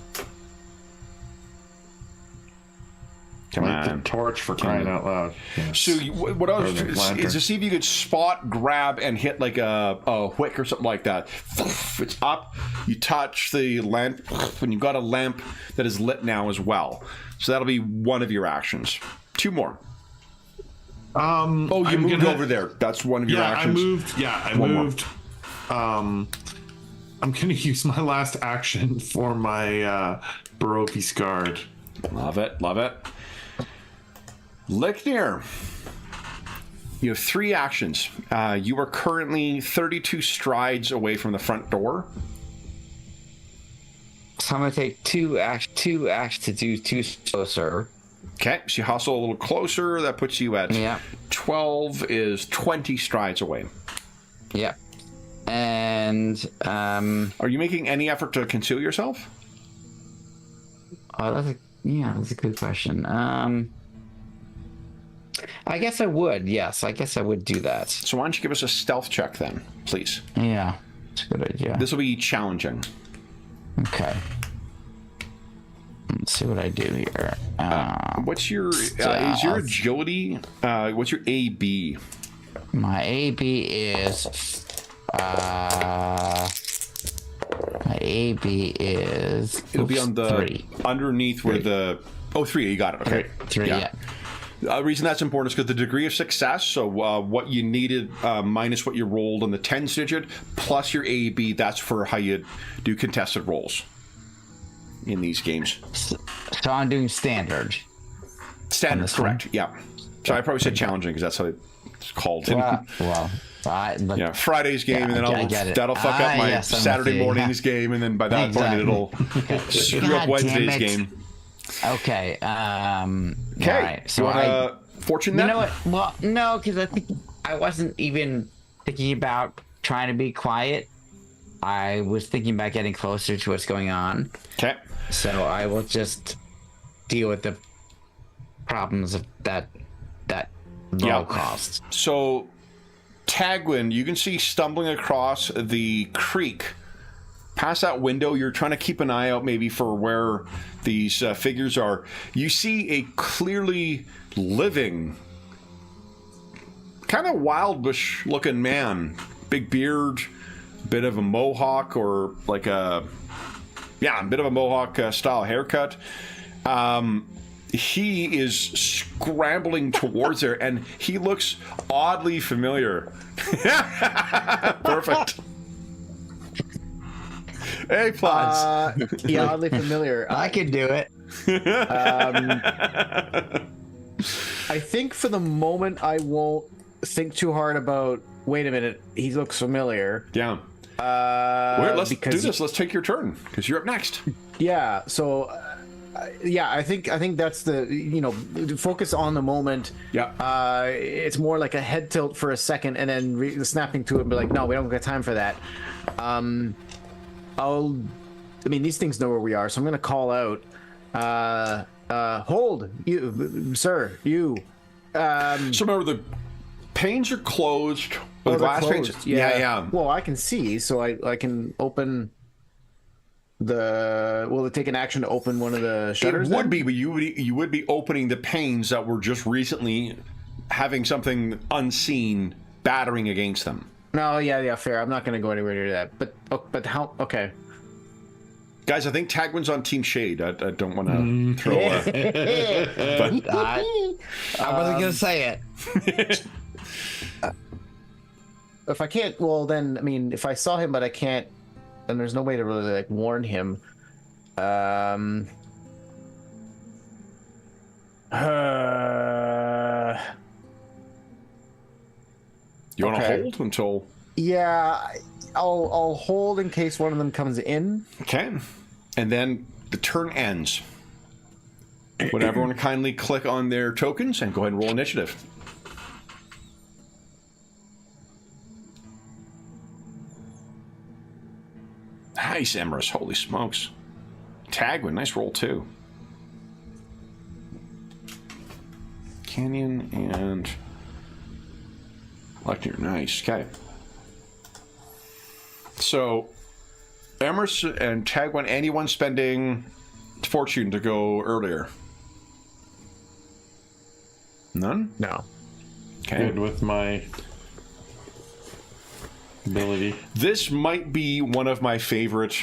Come Light the on. torch for crying out loud. Yes. So what I was Or the is lantern. to see if you could spot, grab, and hit like a wick or something like that. It's up. You touch the lamp, and you've got a lamp that is lit now as well. So that'll be one of your actions. 2 more. Oh, you moved over there. That's one of your actions. I One more. moved. I'm gonna use my last action for my Baroque's guard. Love it. Love it. Licknear. You have 3 actions. You are currently 32 strides away from the front door. So I'm gonna take two acts to do 2 closer. Okay, so you hustle a little closer. That puts you at 12 is 20 strides away. Yep. And Are you making any effort to conceal yourself? that's a good question. I guess I would. Yes, I guess I would do that. So why don't you give us a stealth check then, please? Yeah, it's a good idea. This will be challenging. Okay. Let's see what I do here. What's your is your agility? What's your AB? My AB is It'll be on the 3. underneath where the 3. You got it. Okay. 3. Yeah. The reason that's important is because the degree of success, so what you needed minus what you rolled on the 10s digit, plus your AB, that's for how you do contested rolls in these games. So I'm doing standard. Standard, this correct, one? yeah. So I probably said challenging because that's how it's called. Well, Friday's game, and then I get it. that'll fuck up my yes, I'm Saturday with you. morning's game, and then by that point it'll screw up God Wednesday's damn it. game. Okay. Okay, All right. so you want fortune that? You know what? Well, no, because I think I wasn't even thinking about trying to be quiet. I was thinking about getting closer to what's going on. Okay. So I will just deal with the problems of that low cost. So, Tagwin, you can see stumbling across the creek. Past that window, you're trying to keep an eye out maybe for where these figures are. You see a clearly living, kind of wildbush-looking man. Big beard, bit of a mohawk or like a bit of a mohawk style haircut. He is scrambling towards her, and he looks oddly familiar. Perfect. A+. Yeah, oddly familiar. I could do it. I think for the moment I won't think too hard about. Wait a minute, he looks familiar. Yeah. Wait, let's do because this. Let's take your turn because you're up next. yeah. So yeah, I think that's the focus on the moment. Yeah. It's more like a head tilt for a second and then snapping to it and be like, no, we don't got time for that. These things know where we are, so I'm gonna call out. Hold, you, sir, you. So remember, the panes are closed. The glass panes. Yeah. Well, I can see, so I can open the. Will it take an action to open one of the shutters? It would be, but you would be opening the panes that were just recently having something unseen battering against them. No, yeah, fair. I'm not going to go anywhere near that. But how? Okay. Guys, I think Tagwin's on Team Shade. I don't want to throw a... But I wasn't gonna say it. If I can't, well then, if I saw him but I can't, then there's no way to really like warn him. you want to hold until... Yeah, I'll hold in case one of them comes in. Okay. And then the turn ends. Would everyone kindly click on their tokens and go ahead and roll initiative? Nice, Emrys. Holy smokes. Tagwin, nice roll too. Canyon and Lecter, nice. Okay. So, Emrys and Tagwin, anyone spending fortune to go earlier? None? No. Okay. Good with my ability. This might be one of my favorite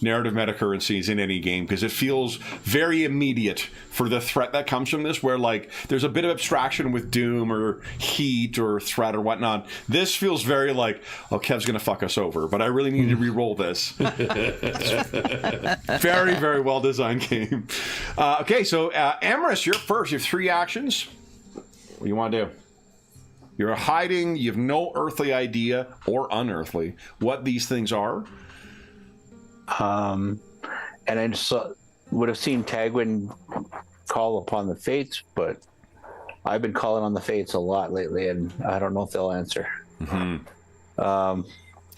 narrative metacurrencies in any game because it feels very immediate for the threat that comes from this, where like there's a bit of abstraction with Doom or Heat or Threat or whatnot. This feels very like, oh, Kev's gonna fuck us over, but I really need to re-roll this. Very, very well designed game. Okay, so Emrys, you're first. You have 3 actions. What do you want to do? You're hiding. You have no earthly idea or unearthly what these things are. And I just would have seen Tagwin call upon the Fates, but I've been calling on the Fates a lot lately, and I don't know if they'll answer. Mm-hmm.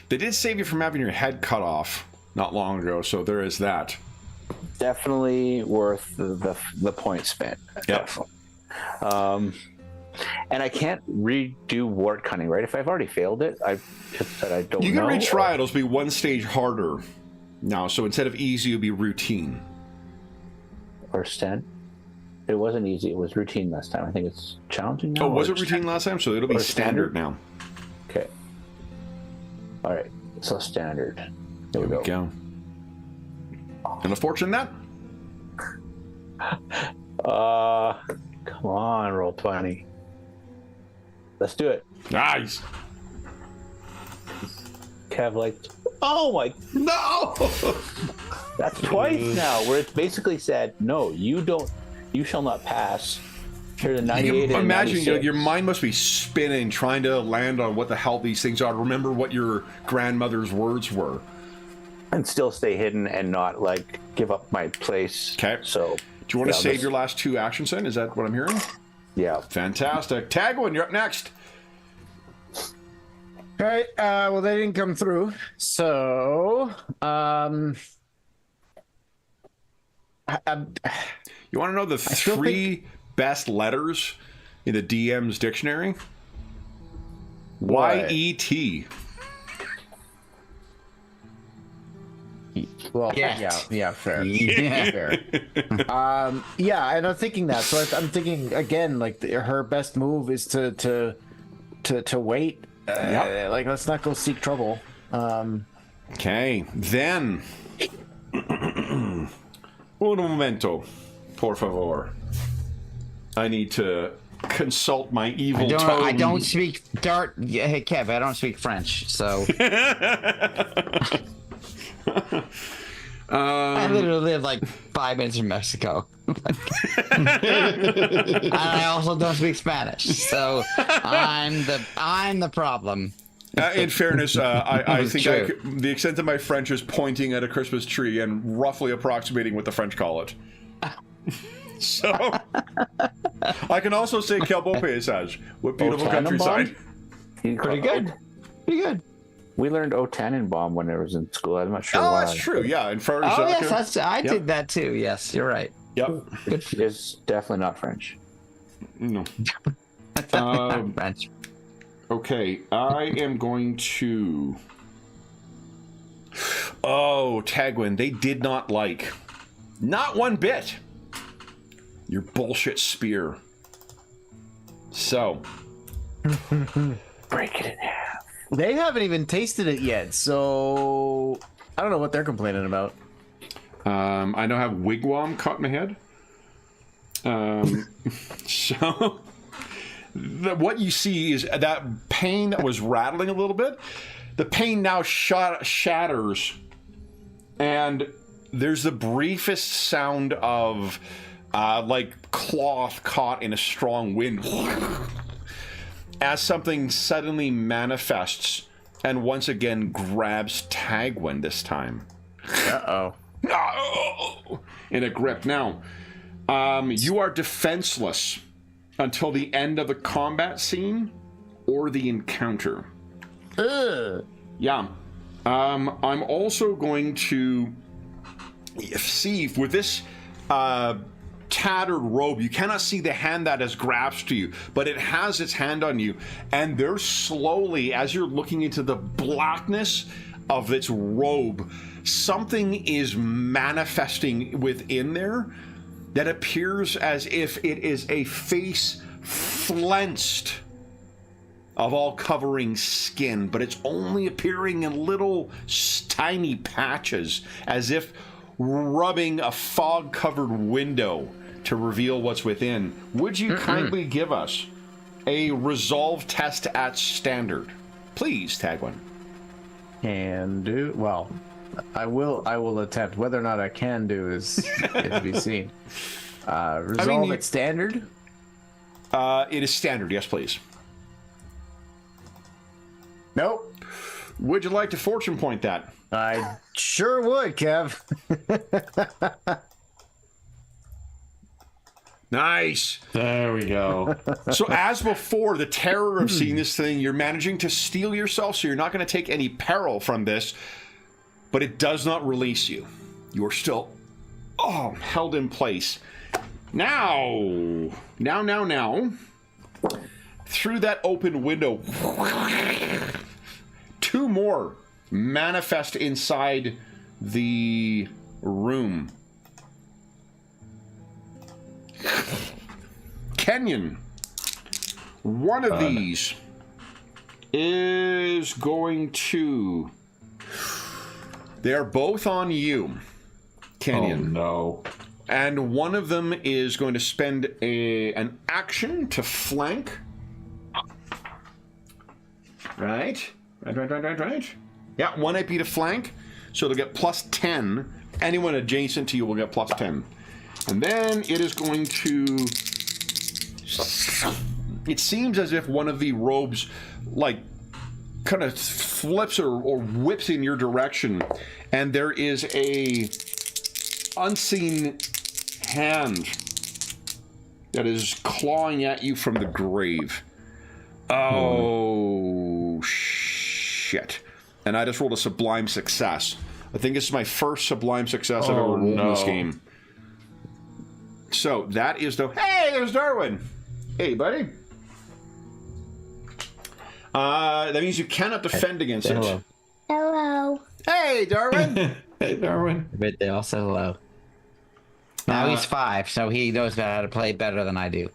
They did save you from having your head cut off not long ago, so there is that. Definitely worth the point spent. Yep. And I can't redo wart cunning, right? If I've already failed it, I just said I don't know. You can retry it. It'll be 1 stage harder now. So instead of easy, it'll be routine. Or stand. It wasn't easy. It was routine last time. I think it's challenging now. Oh, was it routine last time? So it'll be standard now. Okay. All right. So standard. There we go. And a fortune that? Come on, roll 20. Let's do it. Nice. Kev, like, oh my, No! that's twice now, where it's basically said, no, you shall not pass. Here's a 98 you can and imagine 96. your mind must be spinning, trying to land on what the hell these things are. Remember what your grandmother's words were. And still stay hidden and not, like, give up my place. Okay. So, do you want to save your last 2 actions then? Is that what I'm hearing? Yeah. Fantastic. Tagwin, you're up next. All right. Well, they didn't come through. So, You want to know the 3 best letters in the DM's dictionary? What? Y-E-T. Well, Yes. yeah, fair. Yeah. Fair. Yeah, and I'm thinking that. So I'm thinking again, like her best move is to wait. Yep. Like, let's not go seek trouble. Okay, then. Un momento, por favor. I need to consult my evil tongue. I don't speak Hey, Kev, I don't speak French, so. literally live like 5 minutes from Mexico. And I also don't speak Spanish, so I'm the problem. In fairness, I think True. the extent of my French is pointing at a Christmas tree and roughly approximating what the French call it. So, I can also say Quel beau paysage. What beautiful Oh, countryside. Pretty good. Pretty good. We learned O Tannenbaum when I was in school. I'm not sure Oh, why. that's true. Yeah, in French. Oh yes, I did that too. Yes, you're right. Yep. Good for you. It's definitely not French. No. French. Okay, I am going to. Oh, Tagwin, they did not like, not one bit, your bullshit spear. So, Break it in half. They haven't even tasted it yet, so I don't know what they're complaining about. I now have wigwam caught in my head. So, what you see is that pane that was rattling a little bit. The pane now shatters, and there's the briefest sound of like cloth caught in a strong wind as something suddenly manifests and once again grabs Tagwin this time. Uh-oh. In a grip. Now, you are defenseless until the end of the combat scene or the encounter. Yeah. I'm also going to see with this tattered robe, you cannot see the hand that has grasped you, but it has its hand on you, and they're slowly, as you're looking into the blackness of its robe, something is manifesting within there that appears as if it is a face flensed of all covering skin, but it's only appearing in little tiny patches, as if rubbing a fog-covered window to reveal what's within. Would you kindly give us a resolve test at standard? Please, Tagwin. Can do. Well, I will attempt. Whether or not I can do is yet to be seen. Resolve at standard? It is standard, yes, please. Nope. Would you like to fortune point that? I sure would, Kev. Nice. There we go. So as before, the terror of seeing this thing, you're managing to steel yourself, so you're not going to take any peril from this, but it does not release you. You are still held in place. Now, through that open window, two more manifest inside the room. Kenyon, one of these is going to... They're both on you, Kenyon. Oh, no. And one of them is going to spend an action to flank. Right. Yeah, 1 AP to flank. So they'll get plus 10. Anyone adjacent to you will get plus 10. And then it is going to... It seems as if one of the robes, like, kind of flips or whips in your direction. And there is a unseen hand that is clawing at you from the grave. Oh, shit. And I just rolled a sublime success. I think this is my first sublime success I've ever rolled in this game. So that is the... Hey, there's Darwin. Hey, buddy. That means you cannot defend against it. Hello. Hello. Hey, Darwin. Hey, Darwin. But they all said hello. Now he's 5, so he knows how to play better than I do.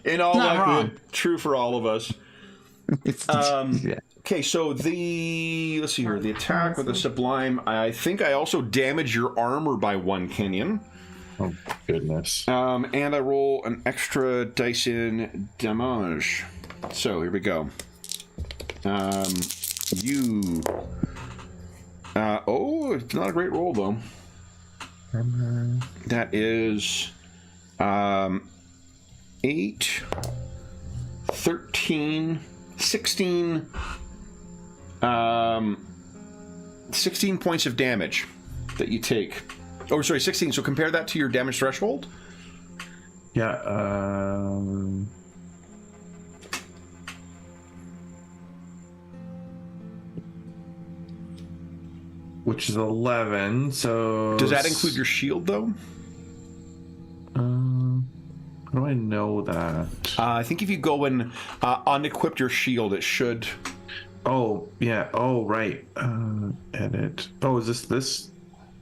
In all Not wrong. likelihood, true for all of us. Yeah. Okay, so let's see here, the attack with the sublime. I think I also damage your armor by 1, Kenyon. Oh, goodness. And I roll an extra dice in damage. So here we go. Not a great roll, though. That is 8, 13, 16, 16 points of damage that you take. Oh, sorry, 16. So compare that to your damage threshold. Yeah. Which is 11. So Does that include your shield, though? How do I know that? I think if you go and unequip your shield, it should. Oh, yeah. Oh, right. Edit. Oh, is this?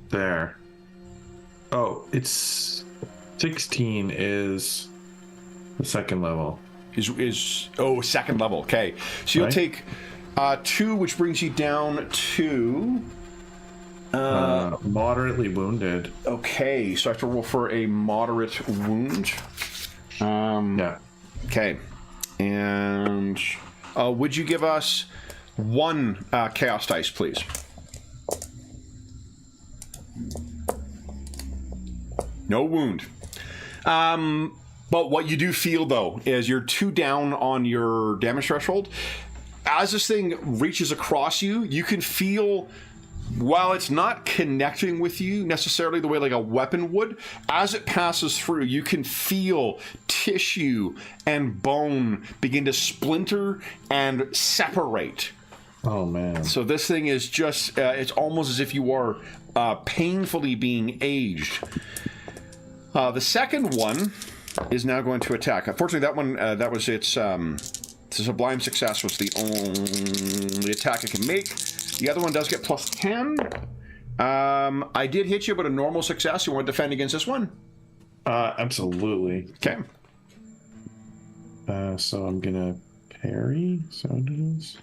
There. Oh, it's 16 is the second level. Is second level. Okay. So you'll Right. take 2, which brings you down to. Moderately wounded. Okay, so I have to roll for a moderate wound. Yeah. Okay. And would you give us 1 chaos dice, please? No wound. But what you do feel, though, is you're 2 down on your damage threshold. As this thing reaches across you, you can feel, while it's not connecting with you necessarily the way like a weapon would, as it passes through, you can feel tissue and bone begin to splinter and separate. Oh, man. So this thing is just, it's almost as if you are painfully being aged. The second one is now going to attack. Unfortunately, that one, that was its sublime success was the only attack it can make. The other one does get plus 10. I did hit you, but a normal success. You want to defend against this one? Absolutely. Okay. So I'm gonna parry. So it is.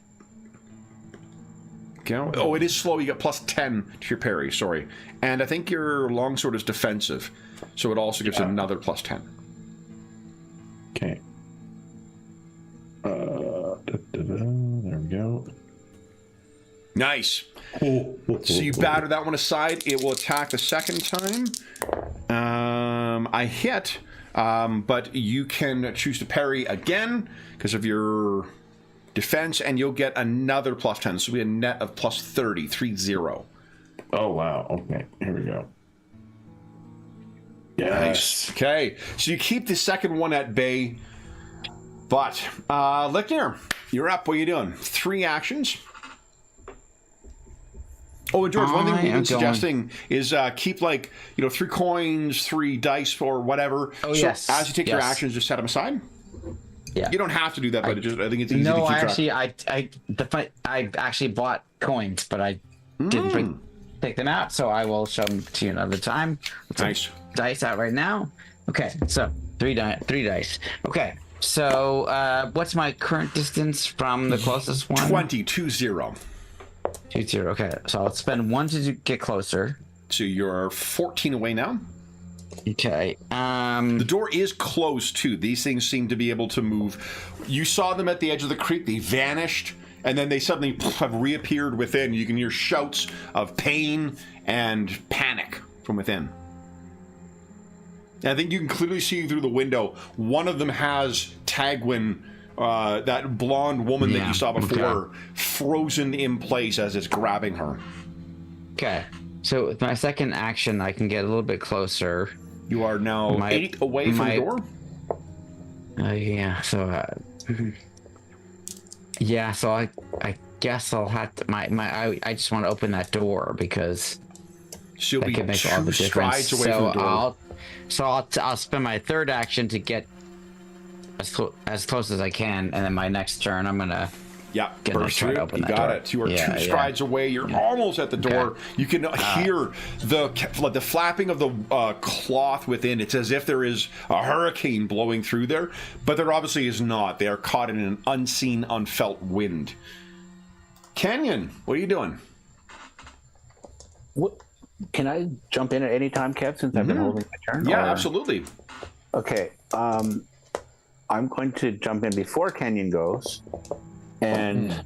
Go. Oh, it is slow. You get plus 10 to your parry. Sorry, and I think your longsword is defensive, so it also gives another plus 10. Okay. There we go. Nice. So you batter that one aside. It will attack the second time. I hit, but you can choose to parry again because of your defense, and you'll get another plus 10. So we have a net of plus 30, 30. Oh, wow. Okay, here we go. Yes. Nice. Okay, so you keep the second one at bay, but Lickner, you're up. What are you doing? 3 actions. Oh, and George, one thing we've been suggesting is keep 3 coins, 3 dice, or whatever. Oh, so yes. as you take your actions, just set them aside. Yeah. You don't have to do that, but I think it's easy to No, keep track. I actually bought coins, but I didn't take them out, so I will show them to you another time. Nice. Dice out right now. Okay, so 3 dice. Okay, so what's my current distance from the closest one? 20. 20. Okay, so I'll spend 1 to get closer. So you're 14 away now. Okay. The door is closed too. These things seem to be able to move. You saw them at the edge of the creek. They vanished, and then they suddenly have reappeared within. You can hear shouts of pain and panic from within. And I think you can clearly see through the window. One of them has Tagwin, that blonde woman that you saw before, frozen in place as it's grabbing her. Okay. So with my second action, I can get a little bit closer. You are now 8 away from the door. Yeah. So. Yeah. So I guess I'll have to. I just want to open that door because She'll that be could make 2 all the difference. strides away from the door. I'll spend my third action to get as close as I can, and then my next turn I'm gonna. Yeah, Gonna burst try through. to open You that got door. it. You are Yeah, 2 strides away. You're almost at the door. Okay. You can hear the flapping of the cloth within. It's as if there is a hurricane blowing through there, but there obviously is not. They are caught in an unseen, unfelt wind. Kenyon, what are you doing? What? Can I jump in at any time, Kev, since I've been holding my turn? Yeah, absolutely. Okay. I'm going to jump in before Kenyon goes and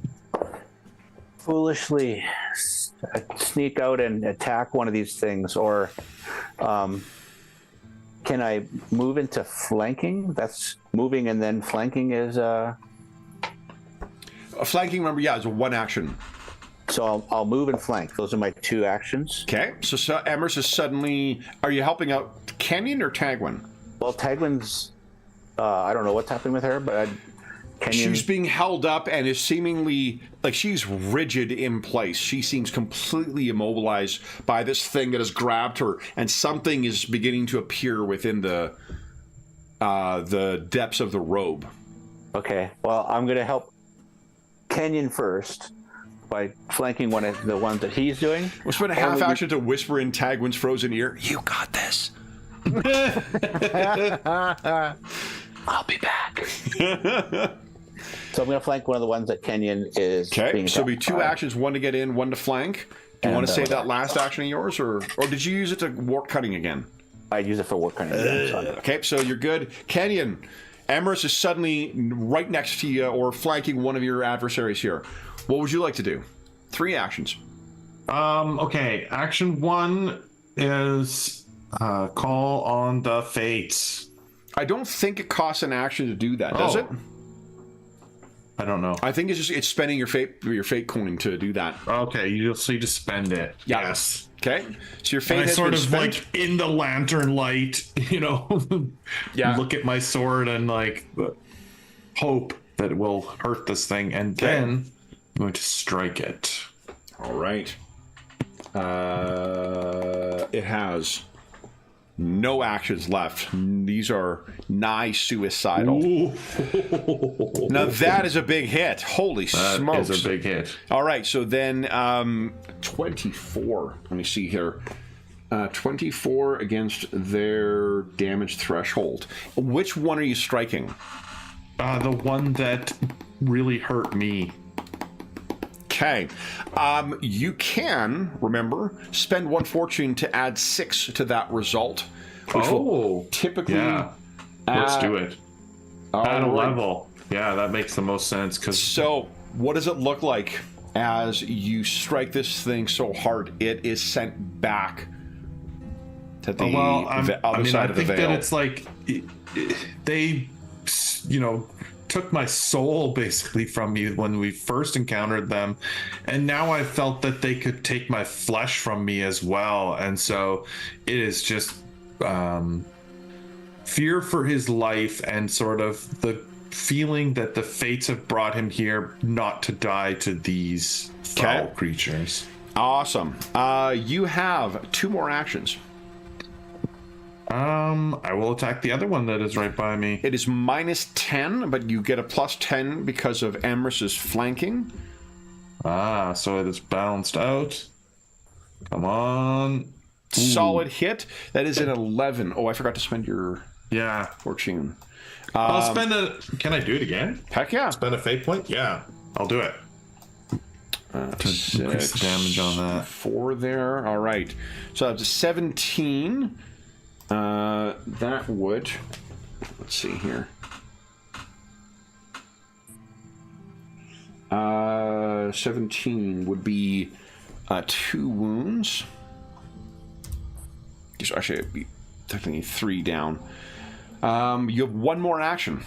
foolishly sneak out and attack one of these things, or can I move into flanking? That's moving, and then flanking is. Flanking, remember, yeah, is a one action. So I'll move and flank. Those are my 2 actions. Okay, so Emrys is suddenly. Are you helping out Kenyon or Tagwin? Well, Tagwin's. I don't know what's happening with her, but She's being held up and is seemingly like she's rigid in place. She seems completely immobilized by this thing that has grabbed her, and something is beginning to appear within the depths of the robe. Okay, well, I'm going to help Kenyon first by flanking one of the ones that he's doing. We'll spend a half action to whisper in Tagwin's frozen ear, "You got this." I'll be back. So I'm going to flank one of the ones that Kenyon is. Okay, so it'll be 2 actions, one to get in, one to flank. Do you want to say that last action of yours, or did you use it to work cutting again? I'd use it for work cutting again. Okay, so you're good. Kenyon, Emrys is suddenly right next to you or flanking one of your adversaries here. What would you like to do? 3 actions. Okay, action 1 is call on the fates. I don't think it costs an action to do that, does it? I don't know. I think it's spending your fate coin to do that. Okay, you just spend it. Yeah. Yes. Okay, so your fate And I has sort been of spent. like in the lantern light, Yeah. look at my sword and like hope that it will hurt this thing, and then I'm going to strike it. All right. It has no actions left. These are nigh suicidal. Now that is a big hit. Holy smokes. That is a big hit. All right, so then 24. Let me see here. 24 against their damage threshold. Which one are you striking? The one that really hurt me. Okay. You can, remember, spend 1 fortune to add 6 to that result. Which will typically... Yeah. Let's do it. Add a level. Yeah, that makes the most sense. So, what does it look like as you strike this thing so hard it is sent back to the other side of the veil? I think that it's like they, took my soul basically from me when we first encountered them, and now I felt that they could take my flesh from me as well, and so it is just fear for his life and sort of the feeling that the fates have brought him here not to die to these foul creatures. Awesome. You have 2 more actions. I will attack the other one that is right by me. It is -10, but you get a +10 because of Emrys's flanking. So it is balanced out. Come on. Solid hit. That is an 11. Oh, I forgot to spend your fortune. I'll spend Can I do it again? Heck yeah. Spend a fate point? Yeah, I'll do it. To increase the damage on that. 4 there. All right. So that's a 17. That would... Let's see here. 17 would be 2 wounds. Actually, it'd be technically 3 down. You have 1 more action.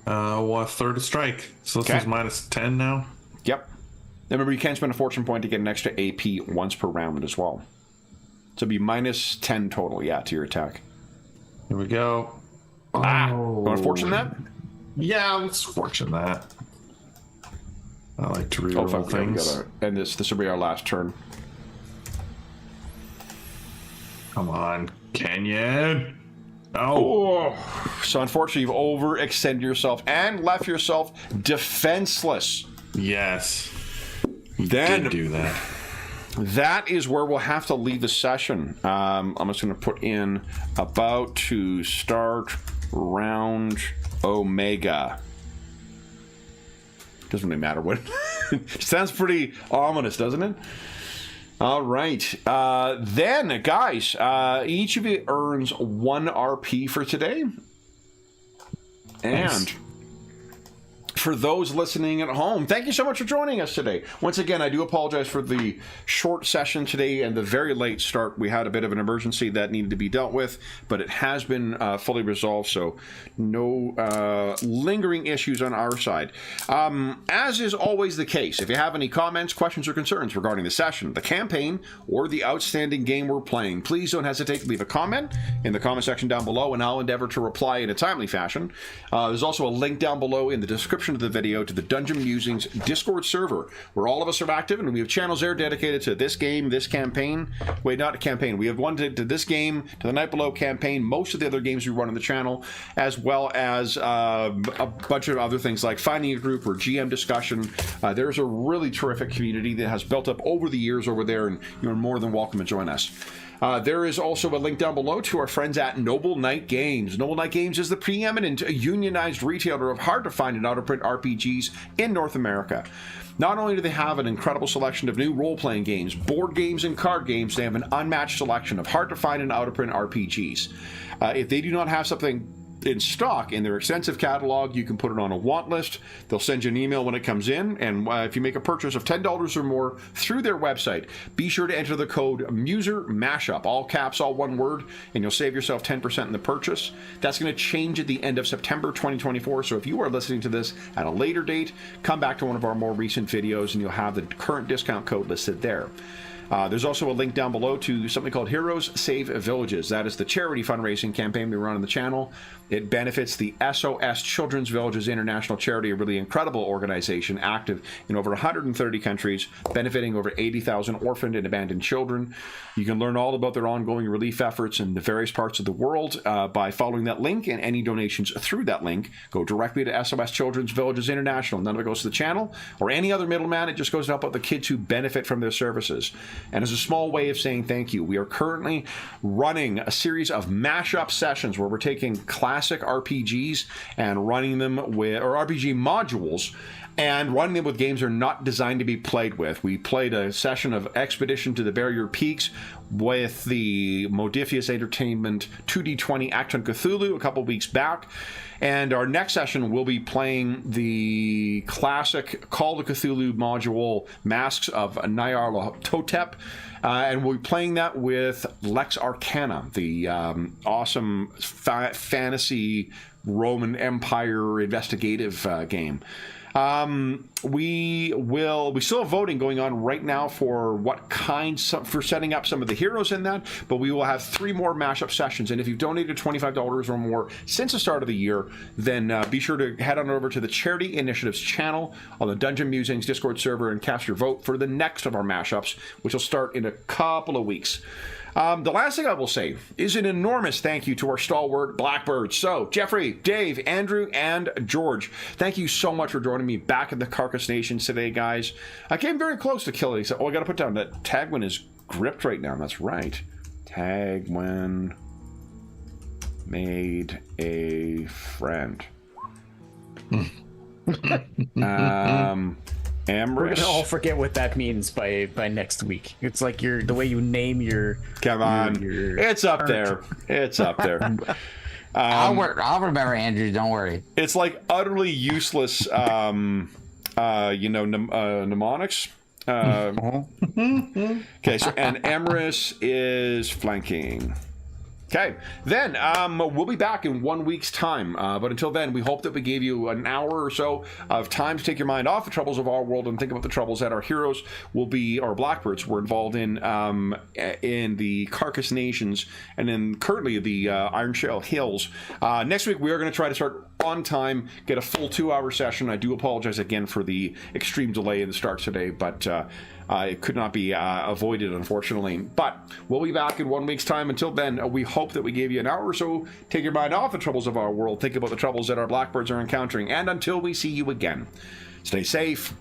A third of strike. So this is -10 now? Yep. Remember, you can spend a fortune point to get an extra AP once per round as well. So it'd be -10 total, to your attack. Here we go. You want to fortune that? Yeah, let's fortune that. I like to reroll things. And this will be our last turn. Come on, Kenyon. Oh. So unfortunately, you've overextended yourself and left yourself defenseless. Yes. Then did do that. That is where we'll have to leave the session. I'm just going to put in about to start round Omega. Doesn't really matter what. Sounds pretty ominous, doesn't it? All right. Then, guys, each of you earns 1 RP for today. And for those listening at home, thank you so much for joining us today. Once again, I do apologize for the short session today and the very late start. We had a bit of an emergency that needed to be dealt with, but it has been fully resolved, so no lingering issues on our side. As is always the case, if you have any comments, questions, or concerns regarding the session, the campaign, or the outstanding game we're playing, please don't hesitate to leave a comment in the comment section down below, and I'll endeavor to reply in a timely fashion. There's also a link down below in the description of the video to the Dungeon Musings Discord server, where all of us are active, and we have channels there dedicated to this game, this campaign. Wait, not a campaign. We have one to this game, to the Night Below campaign, most of the other games we run on the channel, as well as a bunch of other things like finding a group or GM discussion. There's a really terrific community that has built up over the years over there, and you're more than welcome to join us. There is also a link down below to our friends at Noble Knight Games. Noble Knight Games is the preeminent unionized retailer of hard-to-find and out-of-print RPGs in North America. Not only do they have an incredible selection of new role-playing games, board games, and card games, they have an unmatched selection of hard-to-find and out-of-print RPGs. If they do not have something in stock in their extensive catalog, you can put it on a want list. They'll send you an email when it comes in, and if you make a purchase of $10 or more through their website, be sure to enter the code MUSERMASHUP, all caps, all one word, and you'll save yourself 10% in the purchase. That's going to change at the end of September 2024, so if you are listening to this at a later date, come back to one of our more recent videos and you'll have the current discount code listed there. There's also a link down below to something called Heroes Save Villages. That is the charity fundraising campaign we run on the channel. It benefits the SOS Children's Villages International Charity, a really incredible organization active in over 130 countries, benefiting over 80,000 orphaned and abandoned children. You can learn all about their ongoing relief efforts in the various parts of the world by following that link, and any donations through that link go directly to SOS Children's Villages International. None of it goes to the channel or any other middleman. It just goes to help out the kids who benefit from their services. And as a small way of saying thank you, we are currently running a series of mashup sessions where we're taking classic RPGs and running them with, or RPG modules, and running them with games that are not designed to be played with. We played a session of Expedition to the Barrier Peaks with the Modifius Entertainment 2D20 Act on Cthulhu a couple weeks back. And our next session will be playing the classic Call to Cthulhu module, Masks of Nyarlathotep. And we'll be playing that with Lex Arcana, the awesome fantasy Roman Empire investigative game. We still have voting going on right now for what kinds, for setting up some of the heroes in that, but we will have 3 more mashup sessions. And if you've donated $25 or more since the start of the year, then be sure to head on over to the Charity Initiatives channel on the Dungeon Musings Discord server and cast your vote for the next of our mashups, which will start in a couple of weeks. The last thing I will say is an enormous thank you to our stalwart Blackbirds. So, Jeffrey, Dave, Andrew, and George, thank you so much for joining me back at the Carcass Nations today, guys. I came very close to killing. So, I got to put down that Tagwin is gripped right now. That's right. Tagwin made a friend. Amherst. We're gonna all forget what that means by next week. It's like the way you name your. Come on, it's up there. It's up there. I'll remember, Andrew. Don't worry. It's like utterly useless. Mnemonics. Okay, so and Emrys is flanking. Okay, then we'll be back in 1 week's time. But until then, we hope that we gave you an hour or so of time to take your mind off the troubles of our world and think about the troubles that our heroes will be, or Blackbirds were involved in the Carcass Nations and in currently the Ironshell Hills. Next week, we are going to try to start on time, get a full 2-hour session. I do apologize again for the extreme delay in the start today, but it could not be avoided, unfortunately. But we'll be back in 1 week's time. Until then, we hope that we gave you an hour or so. Take your mind off the troubles of our world. Think about the troubles that our Blackbirds are encountering. And until we see you again, stay safe,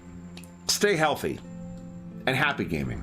stay healthy, and happy gaming.